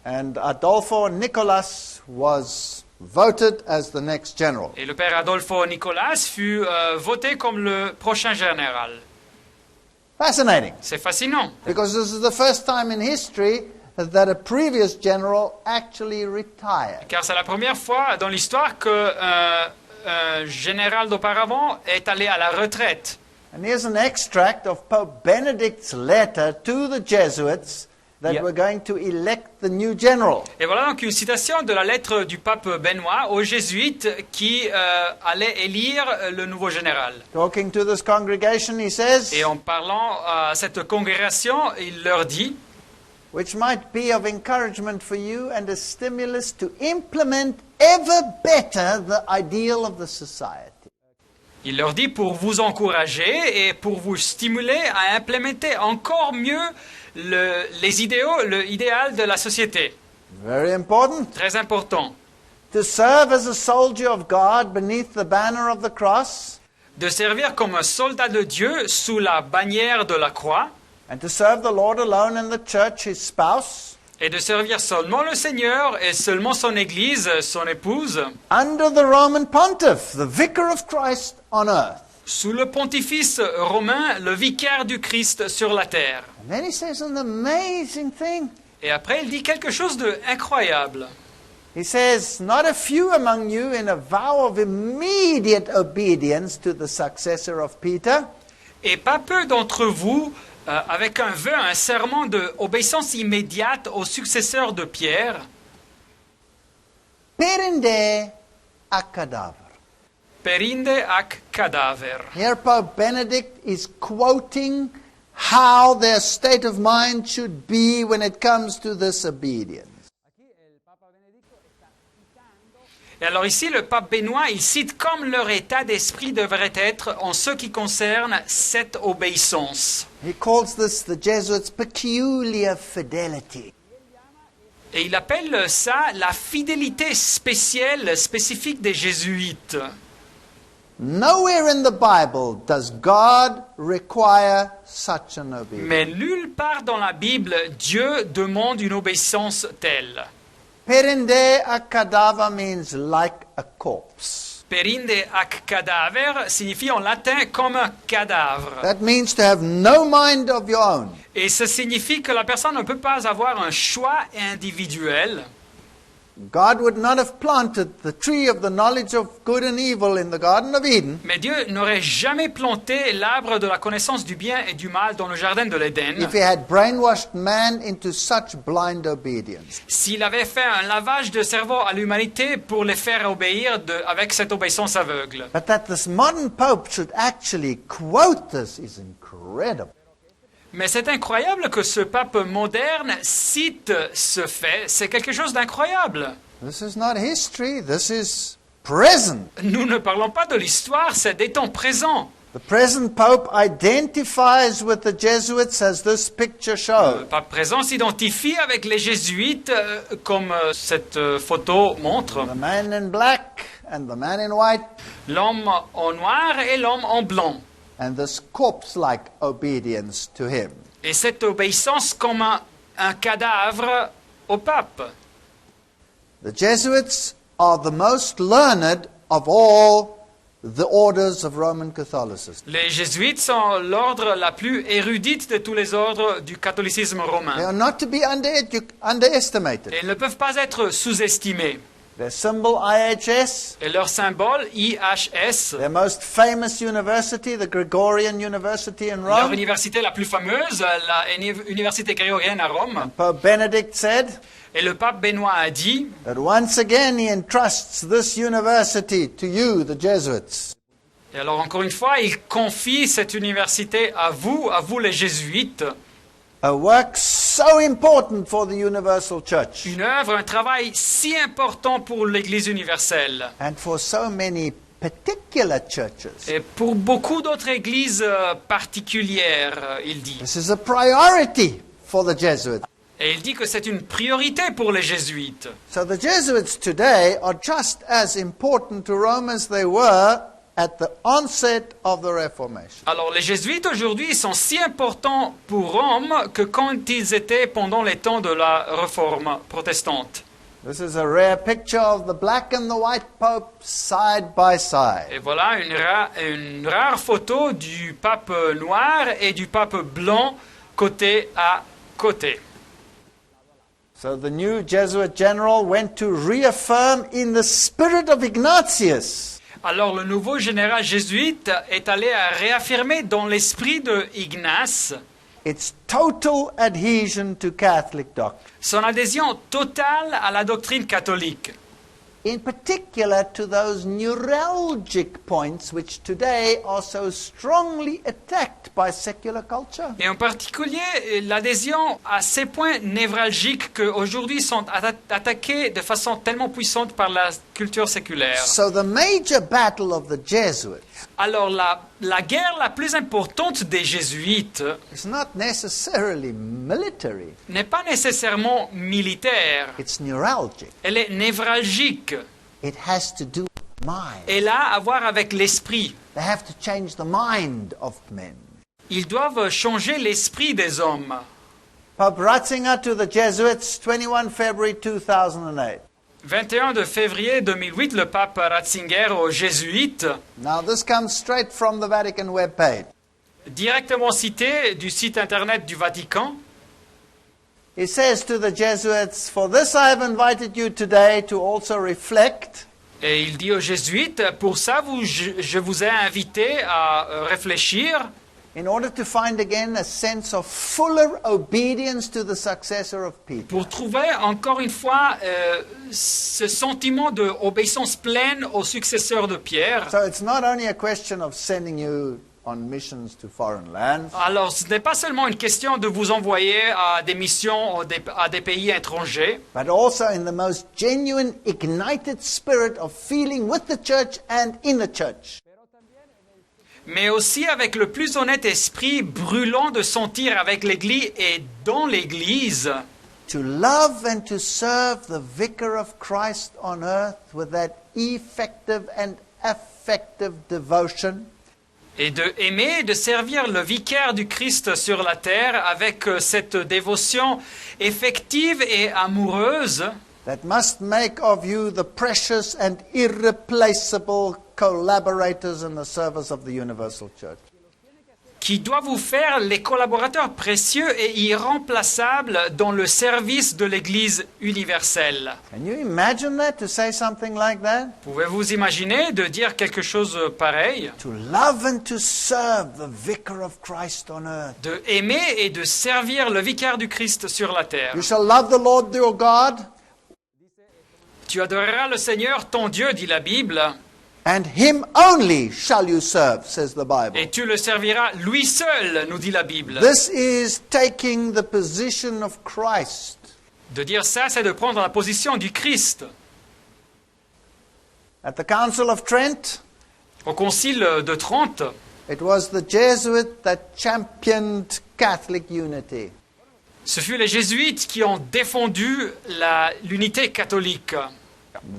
[SPEAKER 1] And Adolfo Nicolas was voted as the next general.
[SPEAKER 2] Et le père Adolfo Nicolas fut voté comme le prochain général.
[SPEAKER 1] Fascinating,
[SPEAKER 2] C'est fascinant,
[SPEAKER 1] because this is the first time in history that a previous general actually retired.
[SPEAKER 2] car c'est la première fois dans l'histoire qu'un général d'auparavant est allé à la retraite.
[SPEAKER 1] And here's an extract of Pope Benedict's letter to the Jesuits that
[SPEAKER 2] Yeah.
[SPEAKER 1] were going to elect the new general.
[SPEAKER 2] Et voilà donc une citation de la lettre du pape Benoît aux jésuites qui allaient élire le nouveau général.
[SPEAKER 1] Talking to this congregation, he says,
[SPEAKER 2] Et en parlant à cette congrégation, il leur dit,
[SPEAKER 1] which might be of encouragement for you and a stimulus to implement ever better the ideal of the society.
[SPEAKER 2] il leur dit pour vous encourager et pour vous stimuler à implémenter encore mieux les idéaux, l'idéal de la société.
[SPEAKER 1] Very important.
[SPEAKER 2] Très important.
[SPEAKER 1] To serve as a soldier of God beneath the banner of the cross,
[SPEAKER 2] De servir comme un soldat de Dieu sous la bannière de la croix
[SPEAKER 1] and to serve the Lord alone and the church, his spouse,
[SPEAKER 2] et de servir seulement le Seigneur et seulement son Église, son épouse,
[SPEAKER 1] under the Roman pontiff, the vicar of Christ on earth.
[SPEAKER 2] sous le pontifice romain, le vicaire du Christ sur la terre.
[SPEAKER 1] And then he says an amazing thing.
[SPEAKER 2] Et après, il dit quelque chose d'incroyable.
[SPEAKER 1] He says, not a few among you in a vow of immediate obedience to the successor of Peter,
[SPEAKER 2] Et pas peu d'entre vous, avec un vœu, un serment d'obéissance immédiate au successeur de Pierre,
[SPEAKER 1] perinde a cadaver.
[SPEAKER 2] perinde ac cadaver.
[SPEAKER 1] Here Pope Benedict is quoting how their state of mind should be when it comes to this obedience.
[SPEAKER 2] Et alors ici, le pape Benoît, il cite comme leur état d'esprit devrait être en ce qui concerne cette obéissance.
[SPEAKER 1] He calls this the Jesuits' peculiar fidelity.
[SPEAKER 2] Et il appelle ça la fidélité spécifique des jésuites.
[SPEAKER 1] Nowhere in the Bible does God require such an obedience.
[SPEAKER 2] Mais nulle part dans la Bible, Dieu demande une obéissance telle.
[SPEAKER 1] Perinde a cadaver means like a corpse.
[SPEAKER 2] Perinde ac cadaver signifie en latin comme un cadavre.
[SPEAKER 1] That means to have no mind of your own.
[SPEAKER 2] Et ça signifie que la personne ne peut pas avoir un choix individuel.
[SPEAKER 1] God would not have planted the tree of the knowledge of good and evil in the Garden of Eden
[SPEAKER 2] Mais Dieu n'aurait jamais planté l'arbre de la connaissance du bien et du mal dans le jardin de l'Éden
[SPEAKER 1] if he had brainwashed man into such blind obedience.
[SPEAKER 2] s'il avait fait un lavage de cerveau à l'humanité pour les faire obéir avec cette obéissance aveugle.
[SPEAKER 1] But that this modern Pope should actually quote this is incredible.
[SPEAKER 2] Mais c'est incroyable que ce pape moderne cite ce fait. C'est quelque chose d'incroyable.
[SPEAKER 1] This is not history, this is present.
[SPEAKER 2] Nous ne parlons pas de l'histoire, c'est des temps présents.
[SPEAKER 1] The present Pope identifies with the Jesuits as this picture
[SPEAKER 2] Le
[SPEAKER 1] shows.
[SPEAKER 2] pape présent s'identifie avec les jésuites, comme cette photo montre.
[SPEAKER 1] The man in black and the man in white,
[SPEAKER 2] L'homme en noir et l'homme en blanc.
[SPEAKER 1] and this corpse-like obedience to him.
[SPEAKER 2] Et cette obéissance comme un cadavre au pape.
[SPEAKER 1] The Jesuits are the most learned of all the orders of Roman Catholicism.
[SPEAKER 2] Les jésuites sont l'ordre la plus érudite de tous les ordres du catholicisme
[SPEAKER 1] They
[SPEAKER 2] romain.
[SPEAKER 1] are not to be underestimated.
[SPEAKER 2] Et ils ne peuvent pas être sous-estimés.
[SPEAKER 1] Their symbol IHS,
[SPEAKER 2] Et leur symbole, IHS,
[SPEAKER 1] their most famous university, the Gregorian University in
[SPEAKER 2] leur
[SPEAKER 1] Rome,
[SPEAKER 2] université la plus fameuse, université grégorienne à Rome.
[SPEAKER 1] Pope Benedict said
[SPEAKER 2] Et le pape Benoît a dit,
[SPEAKER 1] that once again he entrusts this university to you, the Jesuits.
[SPEAKER 2] et alors encore une fois, il confie cette université à vous les jésuites,
[SPEAKER 1] A work so important for the universal church
[SPEAKER 2] une œuvre, un travail si important pour l'Église universelle.
[SPEAKER 1] and for so many particular churches.
[SPEAKER 2] Et pour beaucoup d'autres églises particulières, il dit.
[SPEAKER 1] This is a priority for the Jesuits.
[SPEAKER 2] Et il dit que c'est une priorité pour les jésuites.
[SPEAKER 1] So the Jesuits today are just as important to Rome as they were at the onset of the Reformation.
[SPEAKER 2] Alors les jésuites aujourd'hui sont si importants pour Rome que quand ils étaient pendant les temps de la réforme protestante.
[SPEAKER 1] This is a rare picture of the black and the white Pope side by side.
[SPEAKER 2] Et voilà une rare photo du pape noir et du pape blanc côté à côté.
[SPEAKER 1] So the new Jesuit general went to reaffirm in the spirit of Ignatius
[SPEAKER 2] Alors le nouveau général jésuite est allé à réaffirmer dans l'esprit de Ignace
[SPEAKER 1] its total adhesion to Catholic doctrine,
[SPEAKER 2] son adhésion totale à la doctrine catholique.
[SPEAKER 1] in particular to those neuralgic points which today are so strongly attacked by secular culture.
[SPEAKER 2] Et en particulier l'adhésion à ces points névralgiques qui aujourd'hui sont attaqués de façon tellement puissante par la culture séculaire.
[SPEAKER 1] So the major battle of the Jesuits
[SPEAKER 2] Alors la guerre la plus importante des jésuites
[SPEAKER 1] is not necessarily military,
[SPEAKER 2] n'est pas nécessairement militaire,
[SPEAKER 1] it's neuralgic.
[SPEAKER 2] elle est névralgique.
[SPEAKER 1] It has to do with mind.
[SPEAKER 2] Elle a à voir avec l'esprit.
[SPEAKER 1] They have to change the mind of men.
[SPEAKER 2] Ils doivent changer l'esprit des hommes.
[SPEAKER 1] Pope Ratzinger to the Jesuits, 21 February 2008.
[SPEAKER 2] 21 de février 2008, le pape Ratzinger aux jésuites,
[SPEAKER 1] Now this comes straight from the Vatican webpage.
[SPEAKER 2] directement cité du site internet du Vatican.
[SPEAKER 1] He says to the Jesuits, "For this I have invited you today to also reflect
[SPEAKER 2] Et il dit aux jésuites, pour ça, je vous ai invité à réfléchir
[SPEAKER 1] in order to find again a sense of fuller obedience to the successor of Peter."
[SPEAKER 2] pour trouver encore une fois ce sentiment d'obéissance pleine au successeur de Pierre.
[SPEAKER 1] So it's not only a question of sending you on missions to foreign lands,
[SPEAKER 2] Alors, ce n'est pas seulement une question de vous envoyer à des missions à des pays étrangers,
[SPEAKER 1] but also in the most genuine, ignited spirit of feeling with the church and in the church.
[SPEAKER 2] mais aussi avec le plus honnête esprit brûlant de sentir avec l'Église et dans l'Église,
[SPEAKER 1] To love and to serve the Vicar of Christ on earth with that effective and affective devotion,
[SPEAKER 2] et de aimer et de servir le vicaire du Christ sur la terre avec cette dévotion effective et amoureuse
[SPEAKER 1] that must make of you the precious and irreplaceable collaborators in the service of the universal church.
[SPEAKER 2] qui doit vous faire les collaborateurs précieux et irremplaçables dans le service de l'Église universelle.
[SPEAKER 1] Can you imagine that, to say something like that?
[SPEAKER 2] Pouvez-vous imaginer de dire quelque chose pareil?
[SPEAKER 1] To love and to serve the vicar of Christ on earth.
[SPEAKER 2] De aimer et de servir le vicaire du Christ sur la terre.
[SPEAKER 1] You shall love the Lord your God,
[SPEAKER 2] Tu adoreras le Seigneur ton Dieu, dit la Bible,
[SPEAKER 1] and him only shall you serve, says the Bible.
[SPEAKER 2] et tu le serviras lui seul, nous dit la Bible.
[SPEAKER 1] This is taking the position of Christ.
[SPEAKER 2] De dire ça, c'est de prendre la position du Christ.
[SPEAKER 1] At the Council of Trent,
[SPEAKER 2] Au Concile de Trente,
[SPEAKER 1] it was the Jesuit that championed Catholic unity.
[SPEAKER 2] ce fut les jésuites qui ont défendu l'unité catholique.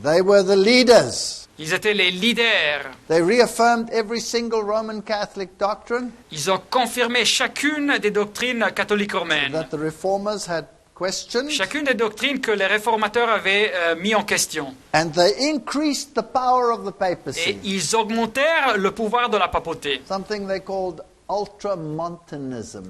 [SPEAKER 1] They were the leaders.
[SPEAKER 2] Ils étaient les leaders.
[SPEAKER 1] They reaffirmed every single Roman Catholic doctrine
[SPEAKER 2] Ils ont confirmé chacune des doctrines catholiques romaines.
[SPEAKER 1] that the reformers had questioned,
[SPEAKER 2] Chacune des doctrines que les réformateurs avaient mis en question.
[SPEAKER 1] and they increased the power of the
[SPEAKER 2] Et
[SPEAKER 1] papacy,
[SPEAKER 2] ils augmentèrent le pouvoir de la papauté.
[SPEAKER 1] something they called ultramontanism.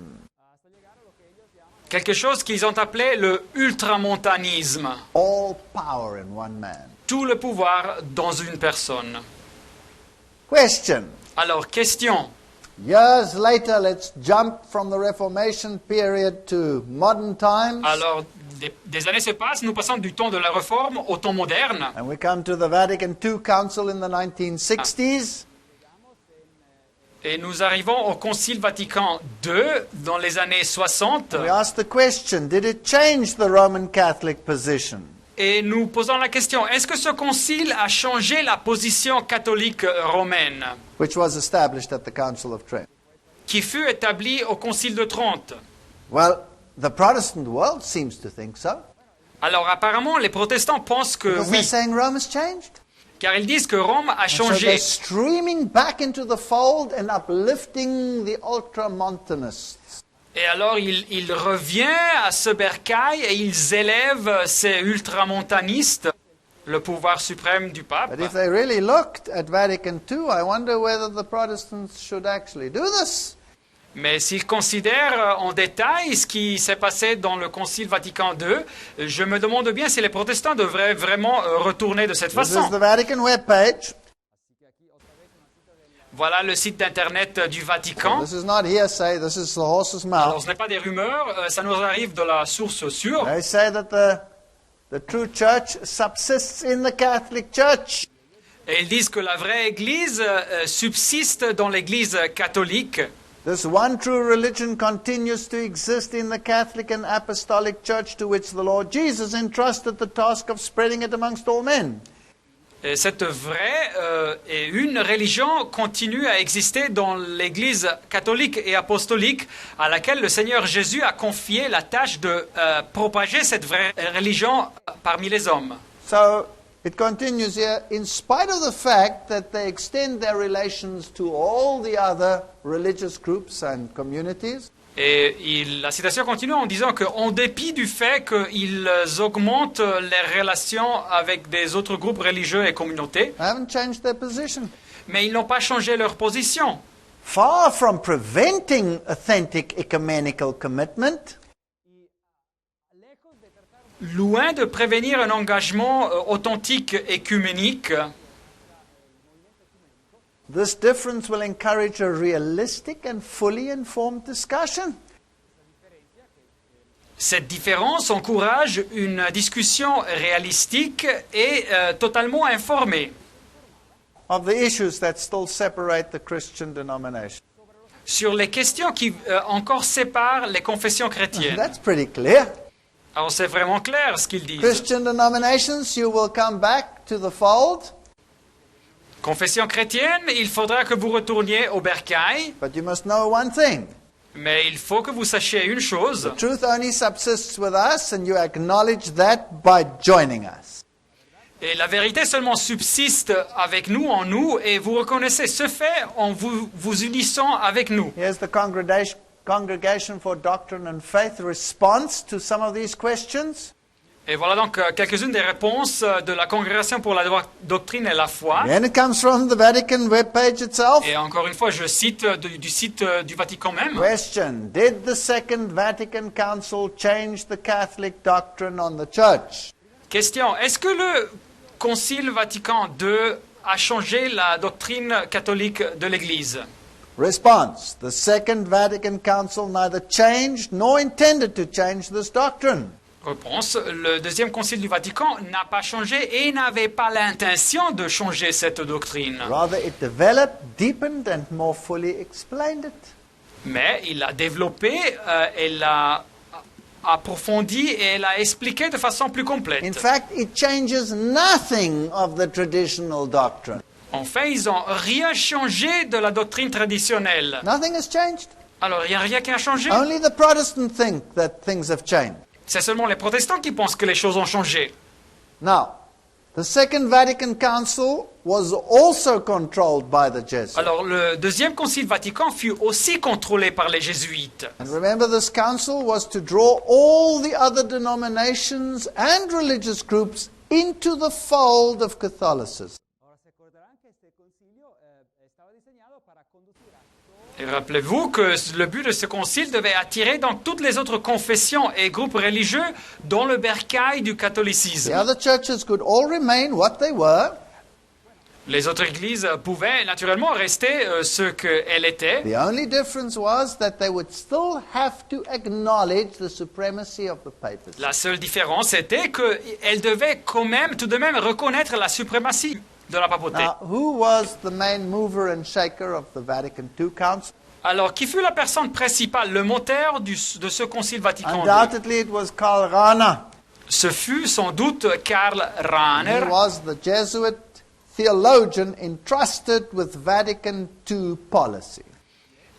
[SPEAKER 2] Quelque chose qu'ils ont appelé le ultramontanisme.
[SPEAKER 1] All power in one man.
[SPEAKER 2] Tout le pouvoir dans une personne.
[SPEAKER 1] Question.
[SPEAKER 2] Alors, question.
[SPEAKER 1] Years later, let's jump from the Reformation period to modern times,
[SPEAKER 2] Alors, des années se passent, nous passons du temps de la Réforme au temps moderne.
[SPEAKER 1] and we come to the Vatican II Council in the 1960s.
[SPEAKER 2] Et nous arrivons au Concile Vatican II dans les années 60.
[SPEAKER 1] We ask the question, did it change the Roman Catholic position?
[SPEAKER 2] Et nous posons la question, est-ce que ce concile a changé la position catholique romaine
[SPEAKER 1] Which was established at the Council of Trent.
[SPEAKER 2] qui fut établie au Concile de Trente?
[SPEAKER 1] Well, the Protestant world seems to think so.
[SPEAKER 2] Alors apparemment, les protestants pensent que
[SPEAKER 1] Because they're
[SPEAKER 2] oui,
[SPEAKER 1] saying Rome has changed.
[SPEAKER 2] car ils disent que Rome a
[SPEAKER 1] So
[SPEAKER 2] changé.
[SPEAKER 1] they're streaming back into the fold and uplifting the ultramontanists.
[SPEAKER 2] Et alors il revient à ce bercail et ils élèvent ces ultramontanistes, le pouvoir suprême du pape.
[SPEAKER 1] But if they really looked at Vatican II, I wonder whether the Protestants should actually do this.
[SPEAKER 2] Mais s'ils considèrent en détail ce qui s'est passé dans le Concile Vatican II, je me demande bien si les protestants devraient vraiment retourner de cette
[SPEAKER 1] This is
[SPEAKER 2] façon.
[SPEAKER 1] the Vatican webpage.
[SPEAKER 2] Voilà le site d'internet du Vatican.
[SPEAKER 1] This is not hearsay, this is the horse's
[SPEAKER 2] Alors
[SPEAKER 1] mouth.
[SPEAKER 2] ce n'est pas des rumeurs, ça nous arrive de la source sûre.
[SPEAKER 1] They say that the true church subsists in the Catholic Church.
[SPEAKER 2] Et ils disent que la vraie Église subsiste dans l'Église catholique.
[SPEAKER 1] This one true religion continues to exist in the Catholic and Apostolic Church, to which the Lord Jesus entrusted the task of spreading it amongst all men.
[SPEAKER 2] Et cette vraie et une religion continue à exister dans l'Église catholique et apostolique à laquelle le Seigneur Jésus a confié la tâche de propager cette vraie religion parmi les hommes.
[SPEAKER 1] So it continues here, in spite of the fact that they extend their relations to all the other religious groups and communities.
[SPEAKER 2] Et la citation continue en disant qu'en dépit du fait qu'ils augmentent les relations avec des autres groupes religieux et communautés,
[SPEAKER 1] They haven't changed their position.
[SPEAKER 2] mais ils n'ont pas changé leur position.
[SPEAKER 1] Far from preventing authentic ecumenical commitment,
[SPEAKER 2] Loin de prévenir un engagement authentique écuménique,
[SPEAKER 1] this difference will encourage a realistic and fully informed discussion.
[SPEAKER 2] cette différence encourage une discussion réalistique et totalement informée
[SPEAKER 1] Of the issues that still separate the Christian denomination.
[SPEAKER 2] sur les questions qui encore séparent les confessions chrétiennes.
[SPEAKER 1] That's pretty clear.
[SPEAKER 2] Alors c'est vraiment clair ce qu'ils disent.
[SPEAKER 1] Christian denominations, you will come back to the fold,
[SPEAKER 2] Confession chrétienne, il faudra que vous retourniez au bercail,
[SPEAKER 1] but you must know one thing.
[SPEAKER 2] mais il faut que vous sachiez une chose.
[SPEAKER 1] Truth only subsists with us, and you acknowledge that by joining us.
[SPEAKER 2] Et la vérité seulement subsiste avec nous, en nous, et vous reconnaissez ce fait en vous unissant avec nous.
[SPEAKER 1] Here's the Congregation for Doctrine and Faith response to some of these questions.
[SPEAKER 2] Et voilà donc quelques-unes des réponses de la Congrégation pour la doctrine et la foi.
[SPEAKER 1] Again, it comes from the Vatican webpage itself.
[SPEAKER 2] Et encore une fois, je cite du site du Vatican même.
[SPEAKER 1] Question: Did the Second Vatican Council change the Catholic doctrine on the Church?
[SPEAKER 2] Question, est-ce que le Concile Vatican II a changé la doctrine catholique de l'Église?
[SPEAKER 1] Response: The Second Vatican Council neither changed nor intended to change this doctrine.
[SPEAKER 2] Réponse, le deuxième Concile du Vatican n'a pas changé et n'avait pas l'intention de changer cette doctrine.
[SPEAKER 1] Rather, it developed, deepened, and more fully explained it.
[SPEAKER 2] Mais il l'a développé, il l'a approfondi et il l'a expliqué de façon plus complète.
[SPEAKER 1] In fact, it changes nothing of the traditional doctrine.
[SPEAKER 2] Enfin, ils n'ont rien changé de la doctrine traditionnelle.
[SPEAKER 1] Nothing has changed.
[SPEAKER 2] Alors, il n'y a rien qui a changé.
[SPEAKER 1] Only the Protestants think that things have changed.
[SPEAKER 2] C'est seulement les protestants qui pensent que les choses ont changé.
[SPEAKER 1] Now, the Second Vatican Council was also controlled by the Jesuits.
[SPEAKER 2] Alors, le deuxième concile Vatican fut aussi contrôlé par les jésuites.
[SPEAKER 1] And remember, this council was to draw all the other denominations and religious groups into the fold of Catholicism.
[SPEAKER 2] Et rappelez-vous que le but de ce concile devait attirer donc toutes les autres confessions et groupes religieux dans le bercail du
[SPEAKER 1] The
[SPEAKER 2] catholicisme.
[SPEAKER 1] other churches could all remain what they were.
[SPEAKER 2] Les autres églises pouvaient naturellement rester ce qu'elles étaient.
[SPEAKER 1] The only difference was that they would still have to acknowledge the supremacy of the papacy.
[SPEAKER 2] La seule différence était qu'elles devaient quand même, tout de même, reconnaître la suprématie de la papauté.
[SPEAKER 1] Now, who was the main mover and shaker of the Vatican II Council?
[SPEAKER 2] Alors, qui fut la personne principale, le moteur de ce concile Vatican II?
[SPEAKER 1] Undoubtedly, it was Karl Rahner.
[SPEAKER 2] Ce fut sans doute Karl
[SPEAKER 1] He
[SPEAKER 2] Rahner.
[SPEAKER 1] was the Jesuit theologian entrusted with Vatican II policy.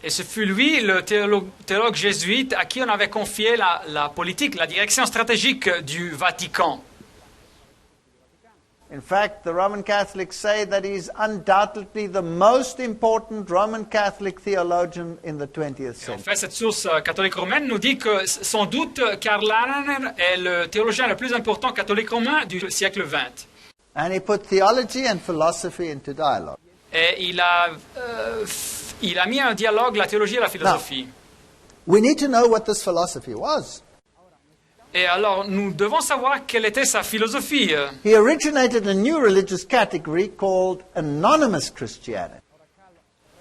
[SPEAKER 2] Et ce fut lui, le théologue jésuite, à qui on avait confié la politique, la direction stratégique du Vatican.
[SPEAKER 1] In fact, the Roman Catholics say that he's undoubtedly the most important Roman Catholic theologian in the 20th
[SPEAKER 2] En
[SPEAKER 1] century.
[SPEAKER 2] fait, cette source catholique romaine nous dit que sans doute Karl Rahner est le théologien le plus important catholique romain du siècle XX.
[SPEAKER 1] And he put theology and philosophy into dialogue.
[SPEAKER 2] Et il a mis en dialogue la théologie et la philosophie.
[SPEAKER 1] We need to know what this philosophy was.
[SPEAKER 2] Et alors, nous devons savoir quelle était sa philosophie.
[SPEAKER 1] He originated a new religious category called anonymous Christianity.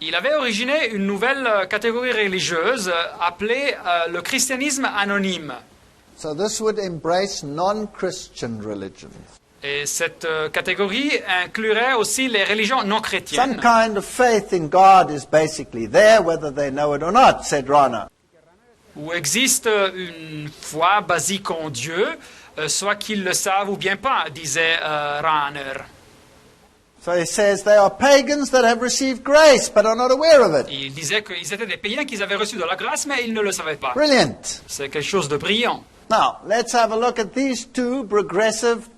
[SPEAKER 2] Il avait originé une nouvelle catégorie religieuse appelée le christianisme anonyme.
[SPEAKER 1] So this would embrace non-Christian religions.
[SPEAKER 2] Et cette catégorie inclurait aussi les religions non
[SPEAKER 1] Some
[SPEAKER 2] chrétiennes.
[SPEAKER 1] kind of faith in God is basically there, whether they know it or not, said Rahner.
[SPEAKER 2] Où existe une foi basique en Dieu, soit qu'ils le savent ou bien pas, disait Rahner.
[SPEAKER 1] So he says they are pagans that have received grace but are not aware of it.
[SPEAKER 2] Il disait qu'ils étaient des païens qu'ils avaient reçu de la grâce, mais ils ne le savaient pas.
[SPEAKER 1] Brilliant.
[SPEAKER 2] C'est quelque chose de brillant.
[SPEAKER 1] Now, let's have a look at these two progressive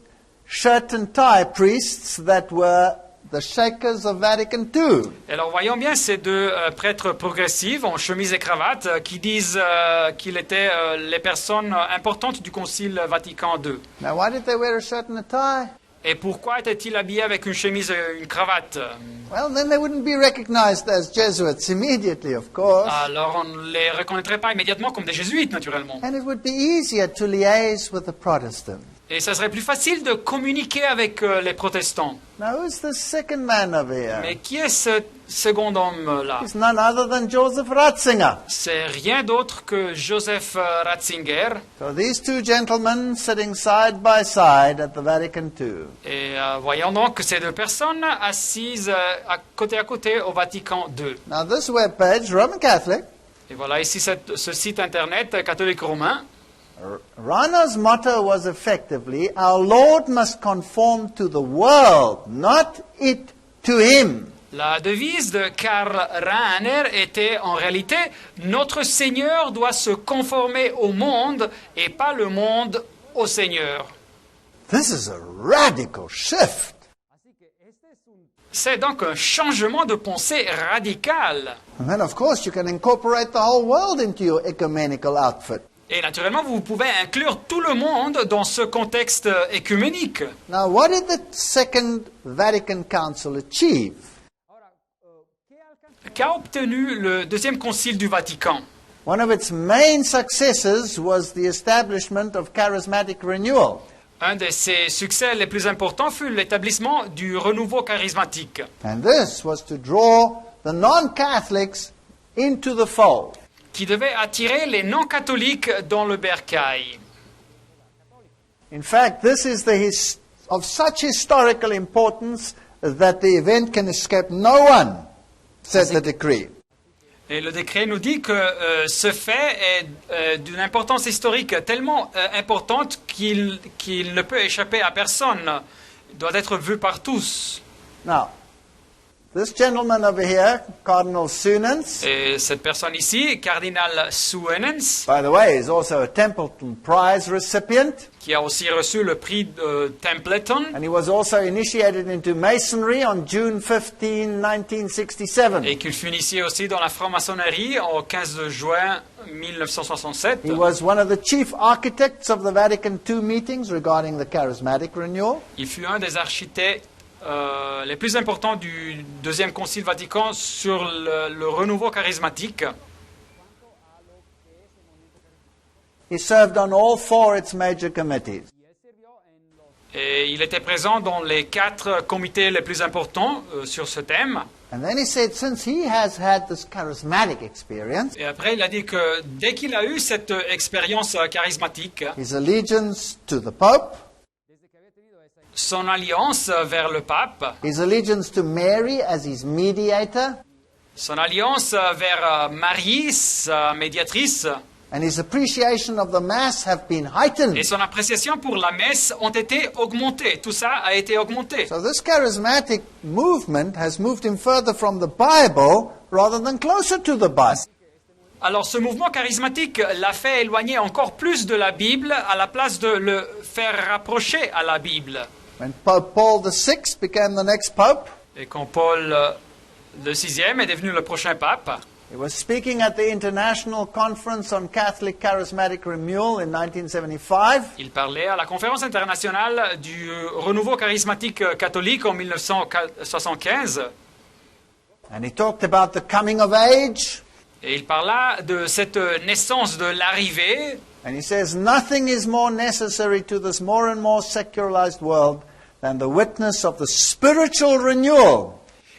[SPEAKER 1] shirt and tie priests that were the shakers of Vatican II.
[SPEAKER 2] Et alors voyons bien ces deux prêtres progressifs en chemise et cravate qui disent qu'ils étaient les personnes importantes du Concile Vatican II.
[SPEAKER 1] Now, why did they wear a shirt and a tie?
[SPEAKER 2] Et pourquoi étaient-ils habillés avec une chemise et une cravate?
[SPEAKER 1] Well, then they wouldn't be recognized as Jesuits immediately, of course.
[SPEAKER 2] Alors on ne les reconnaîtrait pas immédiatement comme des jésuites, naturellement.
[SPEAKER 1] And it would be easier to liaise with the Protestants.
[SPEAKER 2] Et ça serait plus facile de communiquer avec les protestants.
[SPEAKER 1] Now, who's the second man over here?
[SPEAKER 2] Mais qui est ce second homme-là?
[SPEAKER 1] He's none other than Joseph Ratzinger.
[SPEAKER 2] C'est rien d'autre que Joseph Ratzinger.
[SPEAKER 1] So these two gentlemen sitting side by side at the Vatican II.
[SPEAKER 2] Et voyons donc que ces deux personnes assises à côté au Vatican II.
[SPEAKER 1] Now, this webpage, Roman Catholic,
[SPEAKER 2] Et voilà ici ce site internet catholique romain.
[SPEAKER 1] Rahner's motto was effectively, our Lord must conform to the world, not it to him.
[SPEAKER 2] La devise de Karl Rahner était en réalité « Notre Seigneur doit se conformer au monde et pas le monde au Seigneur
[SPEAKER 1] This is a radical shift. ».
[SPEAKER 2] C'est donc un changement de pensée radical.
[SPEAKER 1] And then, of course, you can incorporate the whole world into your ecumenical outfit.
[SPEAKER 2] Et naturellement, vous pouvez inclure tout le monde dans ce contexte écuménique.
[SPEAKER 1] Now, what did the Second Vatican Council achieve?
[SPEAKER 2] Qu'a obtenu le Deuxième Concile du Vatican?
[SPEAKER 1] One of its main successes was the establishment of charismatic renewal.
[SPEAKER 2] Un de ses succès les plus importants fut l'établissement du renouveau charismatique.
[SPEAKER 1] And this was to draw the non-Catholics into the fold.
[SPEAKER 2] Qui devait attirer les non-catholiques dans le bercail.
[SPEAKER 1] In fact, this is of such historical importance that the event can escape no one, said the decree.
[SPEAKER 2] Et le décret nous dit que ce fait est d'une importance historique tellement importante qu'il ne peut échapper à personne. Il doit être vu par tous.
[SPEAKER 1] Now, this gentleman over here, Cardinal Suenens,
[SPEAKER 2] Et cette personne ici, cardinal Suenens,
[SPEAKER 1] by the way, is also a Templeton Prize recipient,
[SPEAKER 2] qui a aussi reçu le prix de Templeton,
[SPEAKER 1] and he was also initiated into Masonry on June 15, 1967.
[SPEAKER 2] et qu'il fut initié aussi dans la franc-maçonnerie au 15 juin 1967.
[SPEAKER 1] He was one of the chief architects of the Vatican II meetings regarding the charismatic renewal.
[SPEAKER 2] Il fut un des architectes les plus importants du Deuxième Concile Vatican sur le renouveau charismatique.
[SPEAKER 1] He served on all four its major committees.
[SPEAKER 2] Et il était présent dans les 4 comités les plus importants sur ce thème.
[SPEAKER 1] And then he said, since he has had this charismatic experience,
[SPEAKER 2] Et après, il a dit que dès qu'il a eu cette expérience charismatique,
[SPEAKER 1] his allegiance to the Pope,
[SPEAKER 2] son alliance vers le pape,
[SPEAKER 1] his allegiance to Mary as his mediator,
[SPEAKER 2] son alliance vers Marie, sa médiatrice,
[SPEAKER 1] and his appreciation of the Mass have been heightened.
[SPEAKER 2] et son appréciation pour la messe ont été augmentées. Tout ça a été augmenté.
[SPEAKER 1] So this charismatic movement has moved him further from the Bible rather than closer to the Bible.
[SPEAKER 2] Alors ce mouvement charismatique l'a fait éloigner encore plus de la Bible à la place de le faire rapprocher à la Bible.
[SPEAKER 1] When Pope Paul VI became the next Pope,
[SPEAKER 2] Et quand Paul le VI est devenu le prochain pape,
[SPEAKER 1] he was speaking at the International Conference on Catholic Charismatic Renewal in 1975.
[SPEAKER 2] il parlait à la conférence internationale du renouveau charismatique catholique en 1975.
[SPEAKER 1] And he talked about the coming of age.
[SPEAKER 2] Et il parla de cette naissance de l'arrivée.
[SPEAKER 1] And he says, nothing is more necessary to this more and more secularized world than the witness of the spiritual renewal.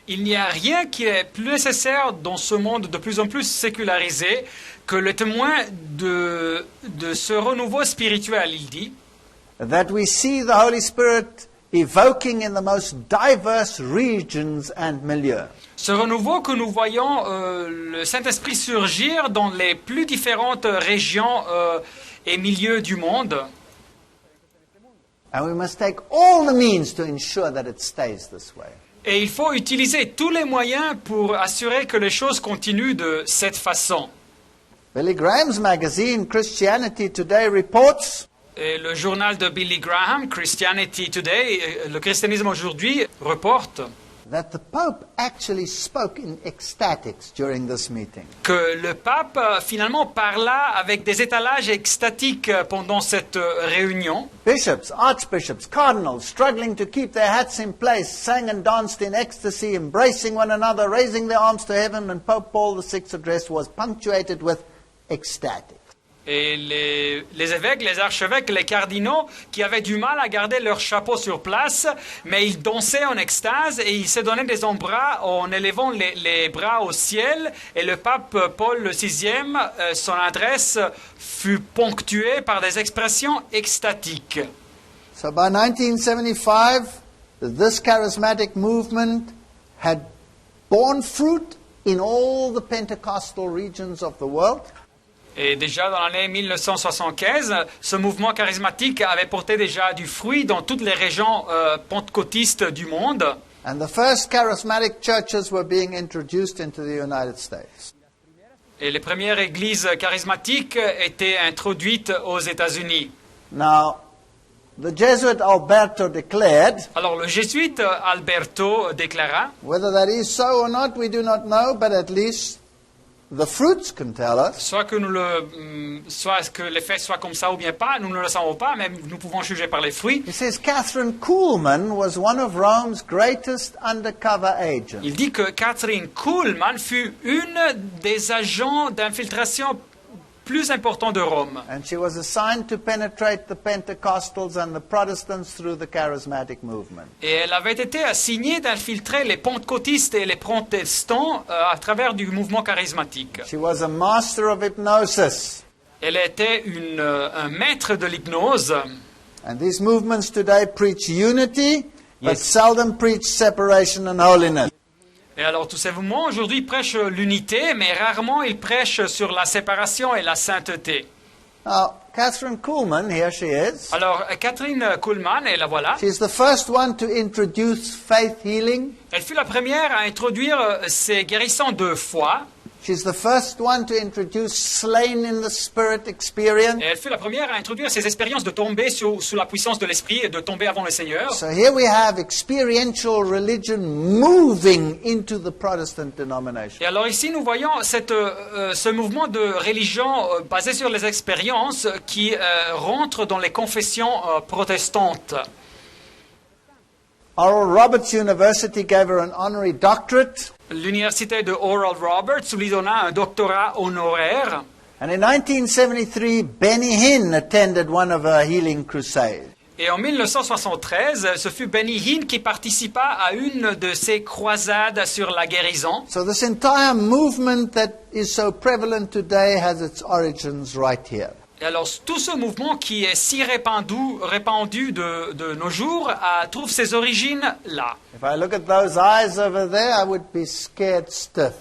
[SPEAKER 2] Il n'y a rien qui est plus nécessaire dans ce monde de plus en plus sécularisé que le témoin de ce renouveau spirituel, il dit.
[SPEAKER 1] That we see the Holy Spirit evoking in the most diverse regions and milieux.
[SPEAKER 2] Ce renouveau que nous voyons le Saint-Esprit surgir dans les plus différentes régions et milieux du monde.
[SPEAKER 1] And we must take all the means to ensure that it stays this way.
[SPEAKER 2] Et il faut utiliser tous les moyens pour assurer que les choses continuent de cette façon.
[SPEAKER 1] Billy Graham's magazine, Christianity Today, reports
[SPEAKER 2] Et le journal de Billy Graham, Christianity Today, le christianisme aujourd'hui, reporte
[SPEAKER 1] that the Pope actually spoke in ecstatics during this meeting.
[SPEAKER 2] que le pape finalement parla avec des étalages extatiques pendant cette réunion.
[SPEAKER 1] Bishops, archbishops, cardinals, struggling to keep their hats in place, sang and danced in ecstasy, embracing one another, raising their arms to heaven, and Pope Paul VI's address was punctuated with ecstatic.
[SPEAKER 2] Et les évêques, les archevêques, les cardinaux qui avaient du mal à garder leur chapeau sur place, mais ils dansaient en extase et ils se donnaient des bras en élevant les bras au ciel. Et le pape Paul VI, son adresse fut ponctuée par des expressions extatiques.
[SPEAKER 1] So by 1975, this charismatic movement had borne fruit in all the Pentecostal regions of the world.
[SPEAKER 2] Et déjà dans l'année 1975, ce mouvement charismatique avait porté déjà du fruit dans toutes les régions pentecôtistes du monde.
[SPEAKER 1] And the first charismatic churches were being introduced into the United States.
[SPEAKER 2] Et les premières églises charismatiques étaient introduites aux États-Unis.
[SPEAKER 1] Now, the Jesuit Alberto declared,
[SPEAKER 2] Alors le jésuite Alberto déclara,
[SPEAKER 1] whether that is so or not, we do not know, but at least the fruits can tell us.
[SPEAKER 2] Soit que l'effet soit comme ça ou bien pas, nous ne le savons pas, mais nous pouvons juger par les fruits.
[SPEAKER 1] He says Catherine Kuhlman was one of Rome's greatest undercover agents.
[SPEAKER 2] Il dit que Catherine Kuhlman fut une des agents d'infiltration plus importants de Rome.
[SPEAKER 1] And she was assigned to penetrate the Pentecostals and the Protestants through the charismatic movement.
[SPEAKER 2] Et elle avait été assignée d'infiltrer les pentecôtistes et les protestants à travers du mouvement charismatique.
[SPEAKER 1] She was a master of hypnosis.
[SPEAKER 2] Elle était un maître de l'hypnose.
[SPEAKER 1] And these movements today preach unity, but
[SPEAKER 2] Yes.
[SPEAKER 1] seldom preach separation and holiness.
[SPEAKER 2] Et alors tous ces mouvements aujourd'hui prêchent l'unité, mais rarement ils prêchent sur la séparation et la sainteté.
[SPEAKER 1] Now, Catherine Kuhlman, here she is.
[SPEAKER 2] Alors Catherine Kuhlman, et la voilà,
[SPEAKER 1] She's the first one to introduce faith healing.
[SPEAKER 2] elle fut la première à introduire ces guérissons de foi.
[SPEAKER 1] She's the first one to introduce slain in the spirit experience.
[SPEAKER 2] Et elle fut la première à introduire ces expériences de tomber sous la puissance de l'esprit et de tomber avant le Seigneur.
[SPEAKER 1] So here we have experiential religion moving into the Protestant denomination.
[SPEAKER 2] Et alors ici nous voyons ce mouvement de religion basé sur les expériences qui rentre dans les confessions protestantes.
[SPEAKER 1] Oral Roberts University gave her an honorary doctorate.
[SPEAKER 2] L'université de Oral Roberts lui donna un doctorat honoraire.
[SPEAKER 1] And in 1973, Benny Hinn attended one of her healing crusades.
[SPEAKER 2] Et en 1973, ce fut Benny Hinn qui participa à une de ces croisades sur la guérison.
[SPEAKER 1] So this entire movement that is so prevalent today has its origins right here.
[SPEAKER 2] Et alors tout ce mouvement qui est si répandu de nos jours trouve ses origines là.
[SPEAKER 1] If I look at those eyes over there, I would be scared stiff.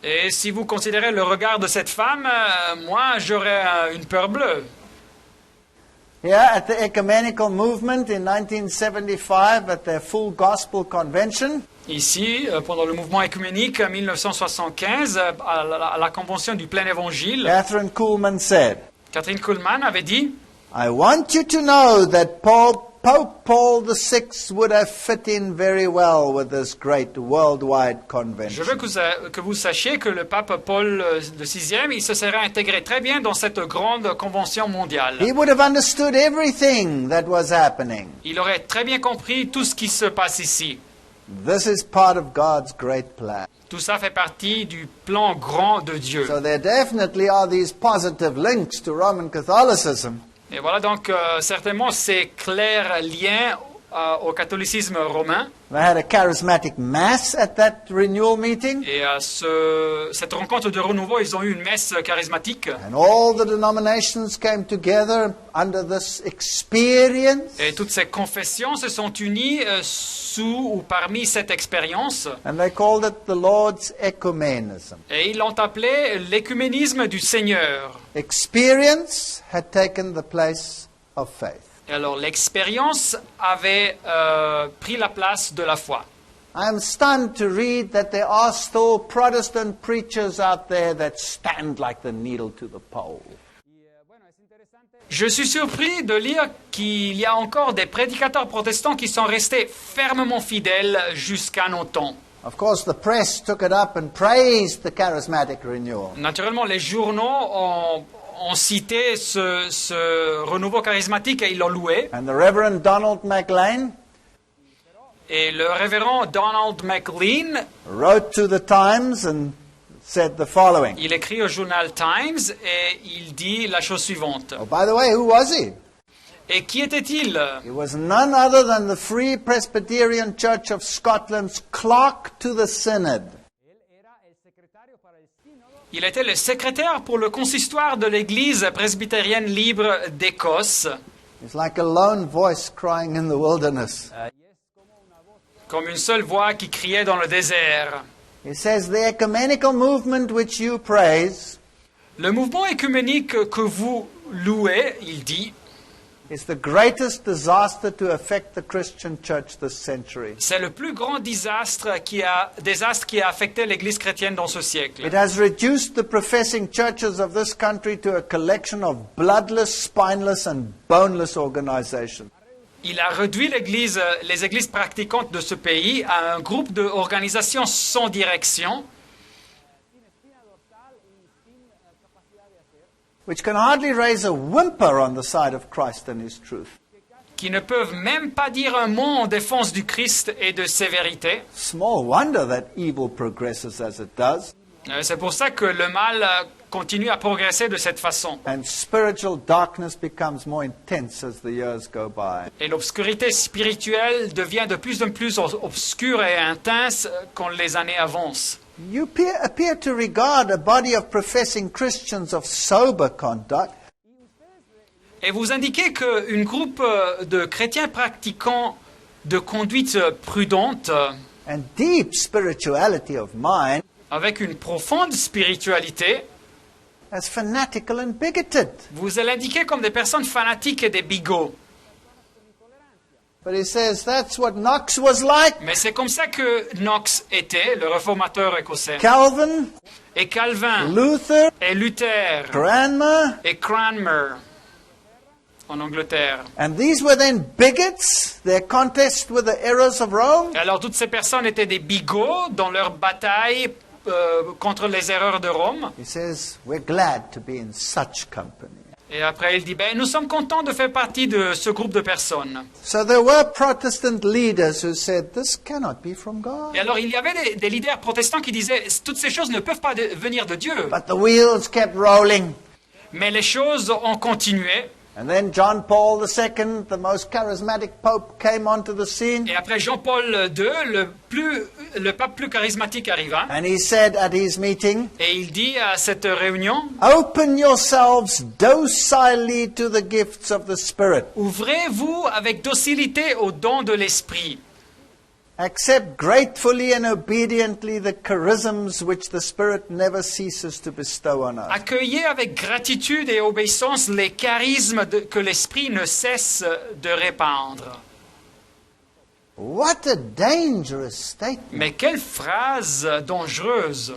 [SPEAKER 2] Et si vous considérez le regard de cette femme, moi j'aurais une peur bleue.
[SPEAKER 1] Here at the ecumenical movement in 1975 at their full gospel convention,
[SPEAKER 2] Ici, pendant le mouvement écuménique 1975, à la convention du plein évangile,
[SPEAKER 1] Catherine Kuhlman said,
[SPEAKER 2] Catherine Kuhlman avait dit
[SPEAKER 1] I want you to know that Pope Paul VI would have fit in very well with this great worldwide
[SPEAKER 2] « Je
[SPEAKER 1] convention.
[SPEAKER 2] veux que vous sachiez que le pape Paul VI, il se serait intégré très bien dans cette grande convention mondiale.
[SPEAKER 1] He would have understood everything that was happening.
[SPEAKER 2] Il aurait très bien compris tout ce qui se passe ici.
[SPEAKER 1] This is part of God's great plan.
[SPEAKER 2] Tout ça fait partie du plan grand de Dieu.
[SPEAKER 1] So there definitely are these positive links to Roman Catholicism.
[SPEAKER 2] Et voilà donc certainement ces clairs liens au catholicisme romain.
[SPEAKER 1] They had a charismatic mass at that renewal meeting,
[SPEAKER 2] Et à cette rencontre de renouveau, ils ont eu une messe charismatique.
[SPEAKER 1] and all the denominations came together under this experience,
[SPEAKER 2] Et toutes ces confessions se sont unies sous ou parmi cette expérience.
[SPEAKER 1] and they called it the Lord's ecumenism.
[SPEAKER 2] Et ils l'ont appelé l'écuménisme du Seigneur.
[SPEAKER 1] Experience had taken the place of faith.
[SPEAKER 2] Et alors l'expérience avait pris la place de la foi.
[SPEAKER 1] I am stunned to read that there are still Protestant preachers out there that stand like the needle to the pole.
[SPEAKER 2] Je suis surpris de lire qu'il y a encore des prédicateurs protestants qui sont restés fermement fidèles jusqu'à nos temps.
[SPEAKER 1] Of course, the press took it up and praised the charismatic renewal.
[SPEAKER 2] Naturellement, les journaux ont cité ce renouveau charismatique et ils l'ont loué.
[SPEAKER 1] And the Reverend Donald McLean
[SPEAKER 2] Et le révérend Donald McLean,
[SPEAKER 1] wrote to the Times and said the following.
[SPEAKER 2] il écrit au journal Times et il dit la chose suivante.
[SPEAKER 1] Oh, by the way, who was he?
[SPEAKER 2] Et qui était-il?
[SPEAKER 1] He was none other than the Free Presbyterian Church of Scotland's clerk to the Synod.
[SPEAKER 2] Il était le secrétaire pour le consistoire de l'Église presbytérienne libre d'Écosse,
[SPEAKER 1] He's like a lone voice crying in the wilderness.
[SPEAKER 2] comme une seule voix qui criait dans le désert.
[SPEAKER 1] He says, the ecumenical movement which you praise
[SPEAKER 2] Le mouvement écuménique que vous louez, il dit,
[SPEAKER 1] is the greatest disaster to affect the Christian church this century.
[SPEAKER 2] c'est le plus grand désastre qui a affecté l'Église chrétienne dans ce siècle.
[SPEAKER 1] It has reduced the professing churches of this country to a collection of bloodless, spineless, and boneless organizations.
[SPEAKER 2] Il a réduit les églises pratiquantes de ce pays à un groupe d'organisations sans direction
[SPEAKER 1] which can hardly raise a whimper on the side of Christ and his truth.
[SPEAKER 2] qui ne peuvent même pas dire un mot en défense du Christ et de ses vérités.
[SPEAKER 1] Small wonder that evil progresses as it does,
[SPEAKER 2] C'est pour ça que le mal continue à progresser de cette façon.
[SPEAKER 1] and spiritual darkness becomes more intense as the years go by.
[SPEAKER 2] Et l'obscurité spirituelle devient de plus en plus obscure et intense quand les années avancent.
[SPEAKER 1] You appear to regard a body of professing Christians of sober conduct
[SPEAKER 2] Et vous indiquez qu'un groupe de chrétiens pratiquants de conduite prudente,
[SPEAKER 1] and deep spirituality of mind
[SPEAKER 2] avec une profonde spiritualité,
[SPEAKER 1] as fanatical and bigoted.
[SPEAKER 2] vous l'indiquez comme des personnes fanatiques et des bigots.
[SPEAKER 1] But he says that's what Knox was like,
[SPEAKER 2] Mais c'est comme ça que Knox était, le réformateur écossais.
[SPEAKER 1] Calvin,
[SPEAKER 2] Et Calvin,
[SPEAKER 1] Luther,
[SPEAKER 2] et Luther,
[SPEAKER 1] Cranmer,
[SPEAKER 2] et Cranmer, en Angleterre.
[SPEAKER 1] and these were then bigots, their contest with the errors of Rome.
[SPEAKER 2] Et alors toutes ces personnes étaient des bigots dans leur bataille contre les erreurs de Rome.
[SPEAKER 1] He says, we're glad to be in such company.
[SPEAKER 2] Et après il dit, nous sommes contents de faire partie de ce groupe de personnes.
[SPEAKER 1] So there were Protestant leaders who said, this cannot be from God.
[SPEAKER 2] Et alors il y avait des leaders protestants qui disaient, toutes ces choses ne peuvent pas venir de Dieu.
[SPEAKER 1] But the wheels kept rolling.
[SPEAKER 2] Mais les choses ont continué.
[SPEAKER 1] And then John Paul II, the most charismatic pope, came onto the scene.
[SPEAKER 2] Et après Jean-Paul II, le pape plus charismatique arriva.
[SPEAKER 1] And he said at his meeting,
[SPEAKER 2] Et il dit à cette réunion,
[SPEAKER 1] open yourselves docilely to the gifts of the Spirit.
[SPEAKER 2] ouvrez-vous avec docilité aux dons de l'Esprit.
[SPEAKER 1] Accept gratefully and obediently the charisms which the Spirit never ceases to bestow on us.
[SPEAKER 2] Accueillez avec gratitude et obéissance les charismes que l'Esprit ne cesse de répandre.
[SPEAKER 1] What a dangerous statement.
[SPEAKER 2] Mais quelle phrase dangereuse!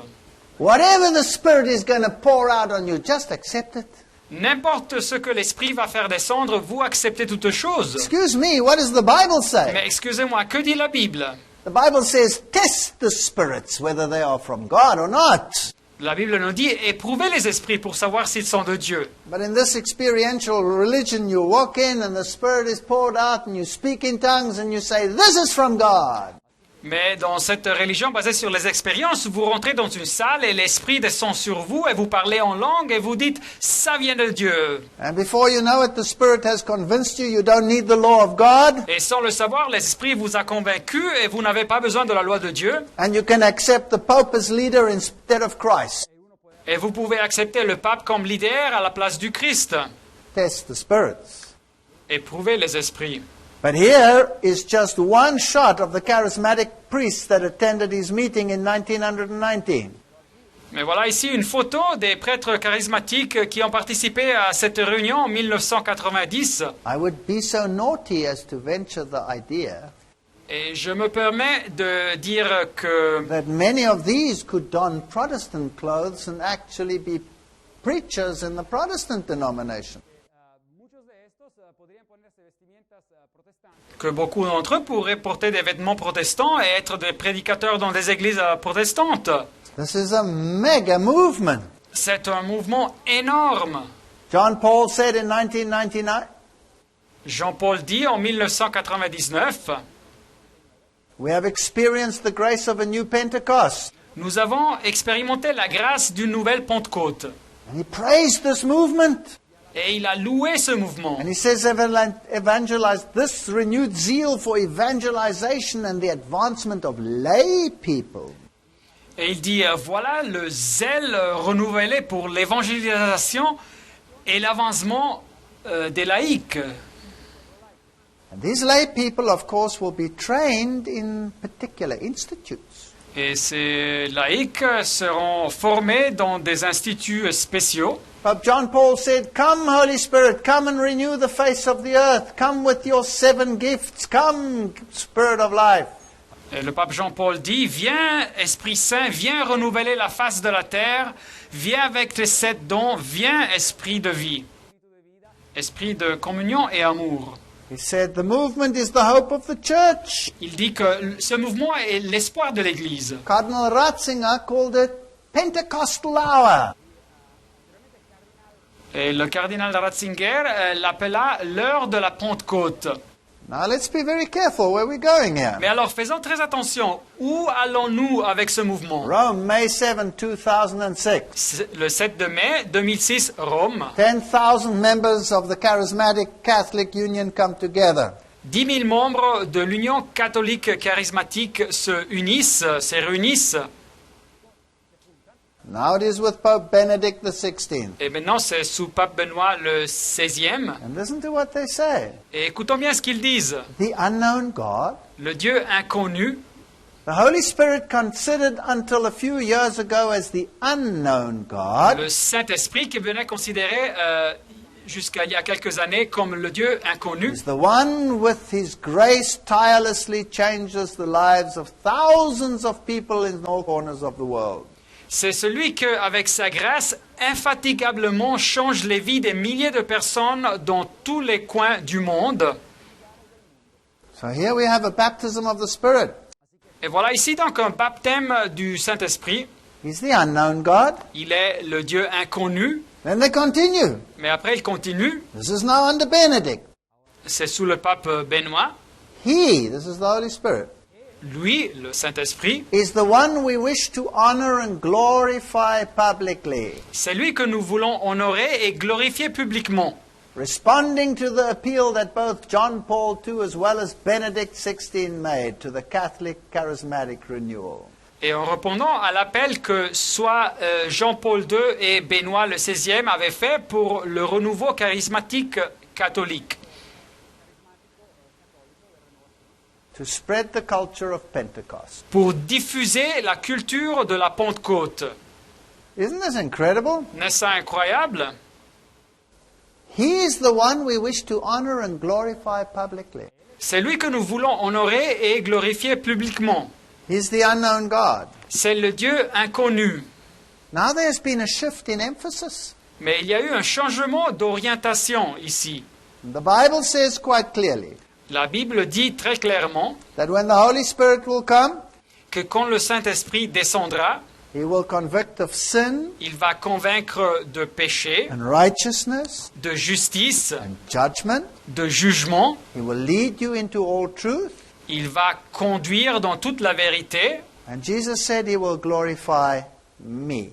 [SPEAKER 1] Whatever the Spirit is going to pour out on you, just accept it.
[SPEAKER 2] N'importe ce que l'Esprit va faire descendre, vous acceptez toutes choses.
[SPEAKER 1] Excuse me, what does the Bible say?
[SPEAKER 2] Mais excusez-moi, que dit la Bible?
[SPEAKER 1] The Bible says, test the spirits, whether they are from God or not.
[SPEAKER 2] La Bible nous dit, éprouvez les esprits pour savoir s'ils sont de Dieu.
[SPEAKER 1] But in this experiential religion, you walk in and the Spirit is poured out and you speak in tongues and you say, this is from God.
[SPEAKER 2] Mais dans cette religion basée sur les expériences, vous rentrez dans une salle et l'Esprit descend sur vous et vous parlez en langue et vous dites, ça vient de Dieu.
[SPEAKER 1] And before you know it, the Spirit has convinced you you don't need the law of God.
[SPEAKER 2] Et sans le savoir, l'Esprit vous a convaincu et vous n'avez pas besoin de la loi de Dieu.
[SPEAKER 1] And you can accept the Pope as leader instead of Christ.
[SPEAKER 2] Et vous pouvez accepter le pape comme leader à la place du Christ.
[SPEAKER 1] Test the spirits.
[SPEAKER 2] Éprouvez les esprits.
[SPEAKER 1] But here is just one shot of the charismatic priest that attended his meeting in 1919.
[SPEAKER 2] Mais voilà ici une photo des prêtres charismatiques qui ont participé à cette réunion en 1990.
[SPEAKER 1] I would be so naughty as to venture the idea
[SPEAKER 2] Et je me permets de dire que
[SPEAKER 1] that many of these could don Protestant clothes and actually be preachers in the Protestant denomination.
[SPEAKER 2] beaucoup d'entre eux pourraient porter des vêtements protestants et être des prédicateurs dans des églises protestantes.
[SPEAKER 1] This is a mega movement.
[SPEAKER 2] C'est un mouvement énorme.
[SPEAKER 1] John Paul said in 1999,
[SPEAKER 2] Jean-Paul dit en 1999,
[SPEAKER 1] we have experienced the grace of a new Pentecost.
[SPEAKER 2] nous avons expérimenté la grâce d'une nouvelle Pentecôte.
[SPEAKER 1] And he praised this movement.
[SPEAKER 2] Et il a loué ce mouvement.
[SPEAKER 1] And he says, evangelize this renewed zeal for evangelization and the advancement of lay people.
[SPEAKER 2] Et il dit, voilà le zèle renouvelé pour l'évangélisation et l'avancement des laïcs.
[SPEAKER 1] And these lay people, of course, will be trained in particular institutes.
[SPEAKER 2] Et ces laïcs seront formés dans des instituts spéciaux.
[SPEAKER 1] Pope John Paul said, come, Holy Spirit, come and renew the face of the earth. Come with your 7 gifts. Come, Spirit of life.
[SPEAKER 2] Et le pape Jean-Paul dit, viens Esprit Saint, viens renouveler la face de la terre, viens avec tes 7 dons, viens Esprit de vie, Esprit de communion et amour.
[SPEAKER 1] He said, the movement is the hope of the church.
[SPEAKER 2] Il dit que ce mouvement est l'espoir de l'Église.
[SPEAKER 1] Cardinal Ratzinger called it Pentecostal hour.
[SPEAKER 2] Et le cardinal Ratzinger l'appela l'heure de la Pentecôte.
[SPEAKER 1] Now let's be very careful where we're going here.
[SPEAKER 2] Mais alors faisons très attention. Où allons-nous avec ce mouvement?
[SPEAKER 1] Rome, May 7, 2006.
[SPEAKER 2] Le 7 de mai 2006, Rome.
[SPEAKER 1] 10,000 members of the Charismatic Catholic Union come together.
[SPEAKER 2] 10 000 membres de l'Union catholique charismatique se réunissent.
[SPEAKER 1] Now it is with Pope Benedict XVI.
[SPEAKER 2] Et maintenant, c'est sous Pape Benoît le XVI.
[SPEAKER 1] And listen to what they say.
[SPEAKER 2] Et écoutons bien ce qu'ils disent.
[SPEAKER 1] The unknown God,
[SPEAKER 2] Le Dieu inconnu,
[SPEAKER 1] the Holy Spirit considered until a few years ago as the unknown God,
[SPEAKER 2] le Saint-Esprit qui venait considérer jusqu'à il y a quelques années comme le Dieu inconnu,
[SPEAKER 1] is the one with his grace tirelessly changes the lives of thousands of people in all corners of the world.
[SPEAKER 2] c'est celui qui, avec sa grâce, infatigablement change les vies des milliers de personnes dans tous les coins du monde.
[SPEAKER 1] So here we have a baptism of the Spirit.
[SPEAKER 2] Et voilà ici donc un baptême du Saint-Esprit.
[SPEAKER 1] He's the unknown God.
[SPEAKER 2] Il est le Dieu inconnu,
[SPEAKER 1] Then they continue.
[SPEAKER 2] mais après il continue.
[SPEAKER 1] This is now under Benedict.
[SPEAKER 2] C'est sous le pape Benoît.
[SPEAKER 1] He, this is the Holy Spirit,
[SPEAKER 2] Lui, le Saint-Esprit,
[SPEAKER 1] is the one we wish to honor and glorify publicly,
[SPEAKER 2] c'est lui que nous voulons honorer et glorifier publiquement.
[SPEAKER 1] responding to the appeal that both John Paul II as well as Benedict XVI made to the Catholic charismatic renewal.
[SPEAKER 2] Et en répondant à l'appel que soit Jean-Paul II et Benoît le XVI avaient fait pour le renouveau charismatique catholique,
[SPEAKER 1] To spread the culture of Pentecost.
[SPEAKER 2] pour diffuser la culture de la Pentecôte.
[SPEAKER 1] Isn't this incredible?
[SPEAKER 2] N'est-ce pas incroyable?
[SPEAKER 1] He is the one we wish to honor and glorify publicly.
[SPEAKER 2] C'est lui que nous voulons honorer et glorifier publiquement.
[SPEAKER 1] He's the unknown God.
[SPEAKER 2] C'est le Dieu inconnu.
[SPEAKER 1] Now there's been a shift in emphasis.
[SPEAKER 2] Mais il y a eu un changement d'orientation ici.
[SPEAKER 1] The Bible says quite clearly
[SPEAKER 2] La Bible dit très clairement
[SPEAKER 1] that when the Holy Spirit will come,
[SPEAKER 2] que quand le Saint-Esprit descendra,
[SPEAKER 1] He will convict of sin
[SPEAKER 2] il va convaincre de péché,
[SPEAKER 1] and righteousness
[SPEAKER 2] de justice,
[SPEAKER 1] and judgment.
[SPEAKER 2] de jugement.
[SPEAKER 1] He will lead you into all truth.
[SPEAKER 2] Il va conduire dans toute la vérité.
[SPEAKER 1] And Jesus said He will glorify me.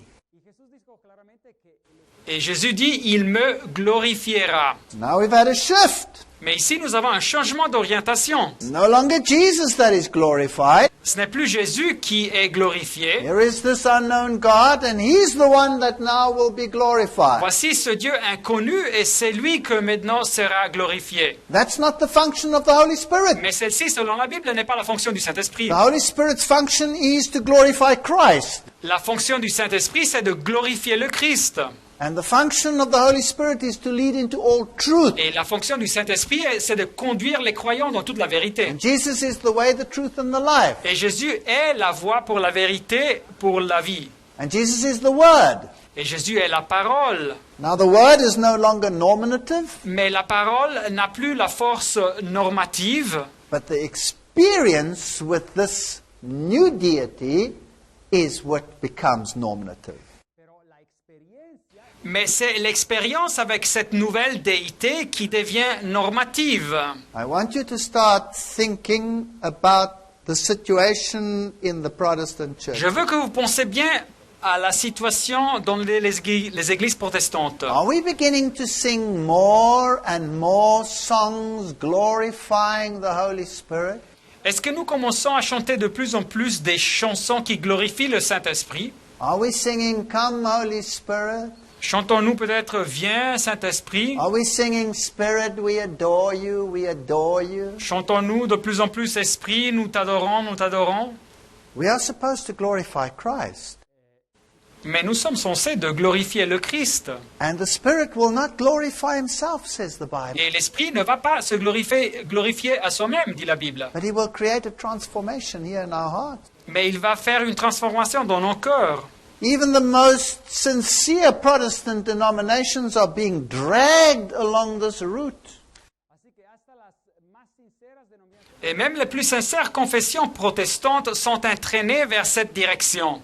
[SPEAKER 2] Et Jésus dit, il me glorifiera.
[SPEAKER 1] Now we've had a shift.
[SPEAKER 2] Mais ici, nous avons un changement d'orientation.
[SPEAKER 1] No longer Jesus that is glorified.
[SPEAKER 2] Ce n'est plus Jésus qui est glorifié.
[SPEAKER 1] There is this unknown God, and He's the one that now will be glorified.
[SPEAKER 2] Voici ce Dieu inconnu et c'est lui que maintenant sera glorifié.
[SPEAKER 1] That's not the function of the Holy Spirit.
[SPEAKER 2] Mais celle-ci, selon la Bible, n'est pas la fonction du Saint-Esprit.
[SPEAKER 1] The Holy Spirit's function is to glorify Christ.
[SPEAKER 2] La fonction du Saint-Esprit, c'est de glorifier le Christ.
[SPEAKER 1] And the function of the Holy Spirit is to lead into all truth.
[SPEAKER 2] Et la fonction du Saint-Esprit, c'est de conduire les croyants dans toute la vérité.
[SPEAKER 1] And Jesus is the way, the truth, and the life.
[SPEAKER 2] Et Jésus est la voie pour la vérité, pour la vie.
[SPEAKER 1] And Jesus is the Word.
[SPEAKER 2] Et Jésus est la parole.
[SPEAKER 1] Now the Word is no longer normative,
[SPEAKER 2] Mais la parole n'a plus la force normative,
[SPEAKER 1] but the experience with this new deity is what becomes normative.
[SPEAKER 2] mais c'est l'expérience avec cette nouvelle déité qui devient normative.
[SPEAKER 1] I want you to start thinking about the situation in the Protestant church.
[SPEAKER 2] Je veux que vous pensiez bien à la situation dans les églises protestantes.
[SPEAKER 1] Are we beginning to sing more and more songs glorifying the Holy Spirit?
[SPEAKER 2] Est-ce que nous commençons à chanter de plus en plus des chansons qui glorifient le Saint-Esprit?
[SPEAKER 1] Are we singing, Come Holy Spirit?
[SPEAKER 2] Chantons-nous peut-être Viens Saint-Esprit?
[SPEAKER 1] Are we singing, Spirit, we adore you, we adore you?
[SPEAKER 2] Chantons-nous de plus en plus Esprit, nous t'adorons, nous t'adorons?
[SPEAKER 1] We are supposed to glorify Christ.
[SPEAKER 2] Mais nous sommes censés de glorifier le Christ.
[SPEAKER 1] And the Spirit will not glorify himself, says the Bible.
[SPEAKER 2] Et l'Esprit ne va pas se glorifier à soi-même, dit la Bible.
[SPEAKER 1] But he will create a transformation here in our hearts.
[SPEAKER 2] Mais il va faire une transformation dans nos cœurs.
[SPEAKER 1] Even the most sincere Protestant denominations are being dragged along this route.
[SPEAKER 2] Et même les plus sincères confessions protestantes sont entraînées vers cette direction.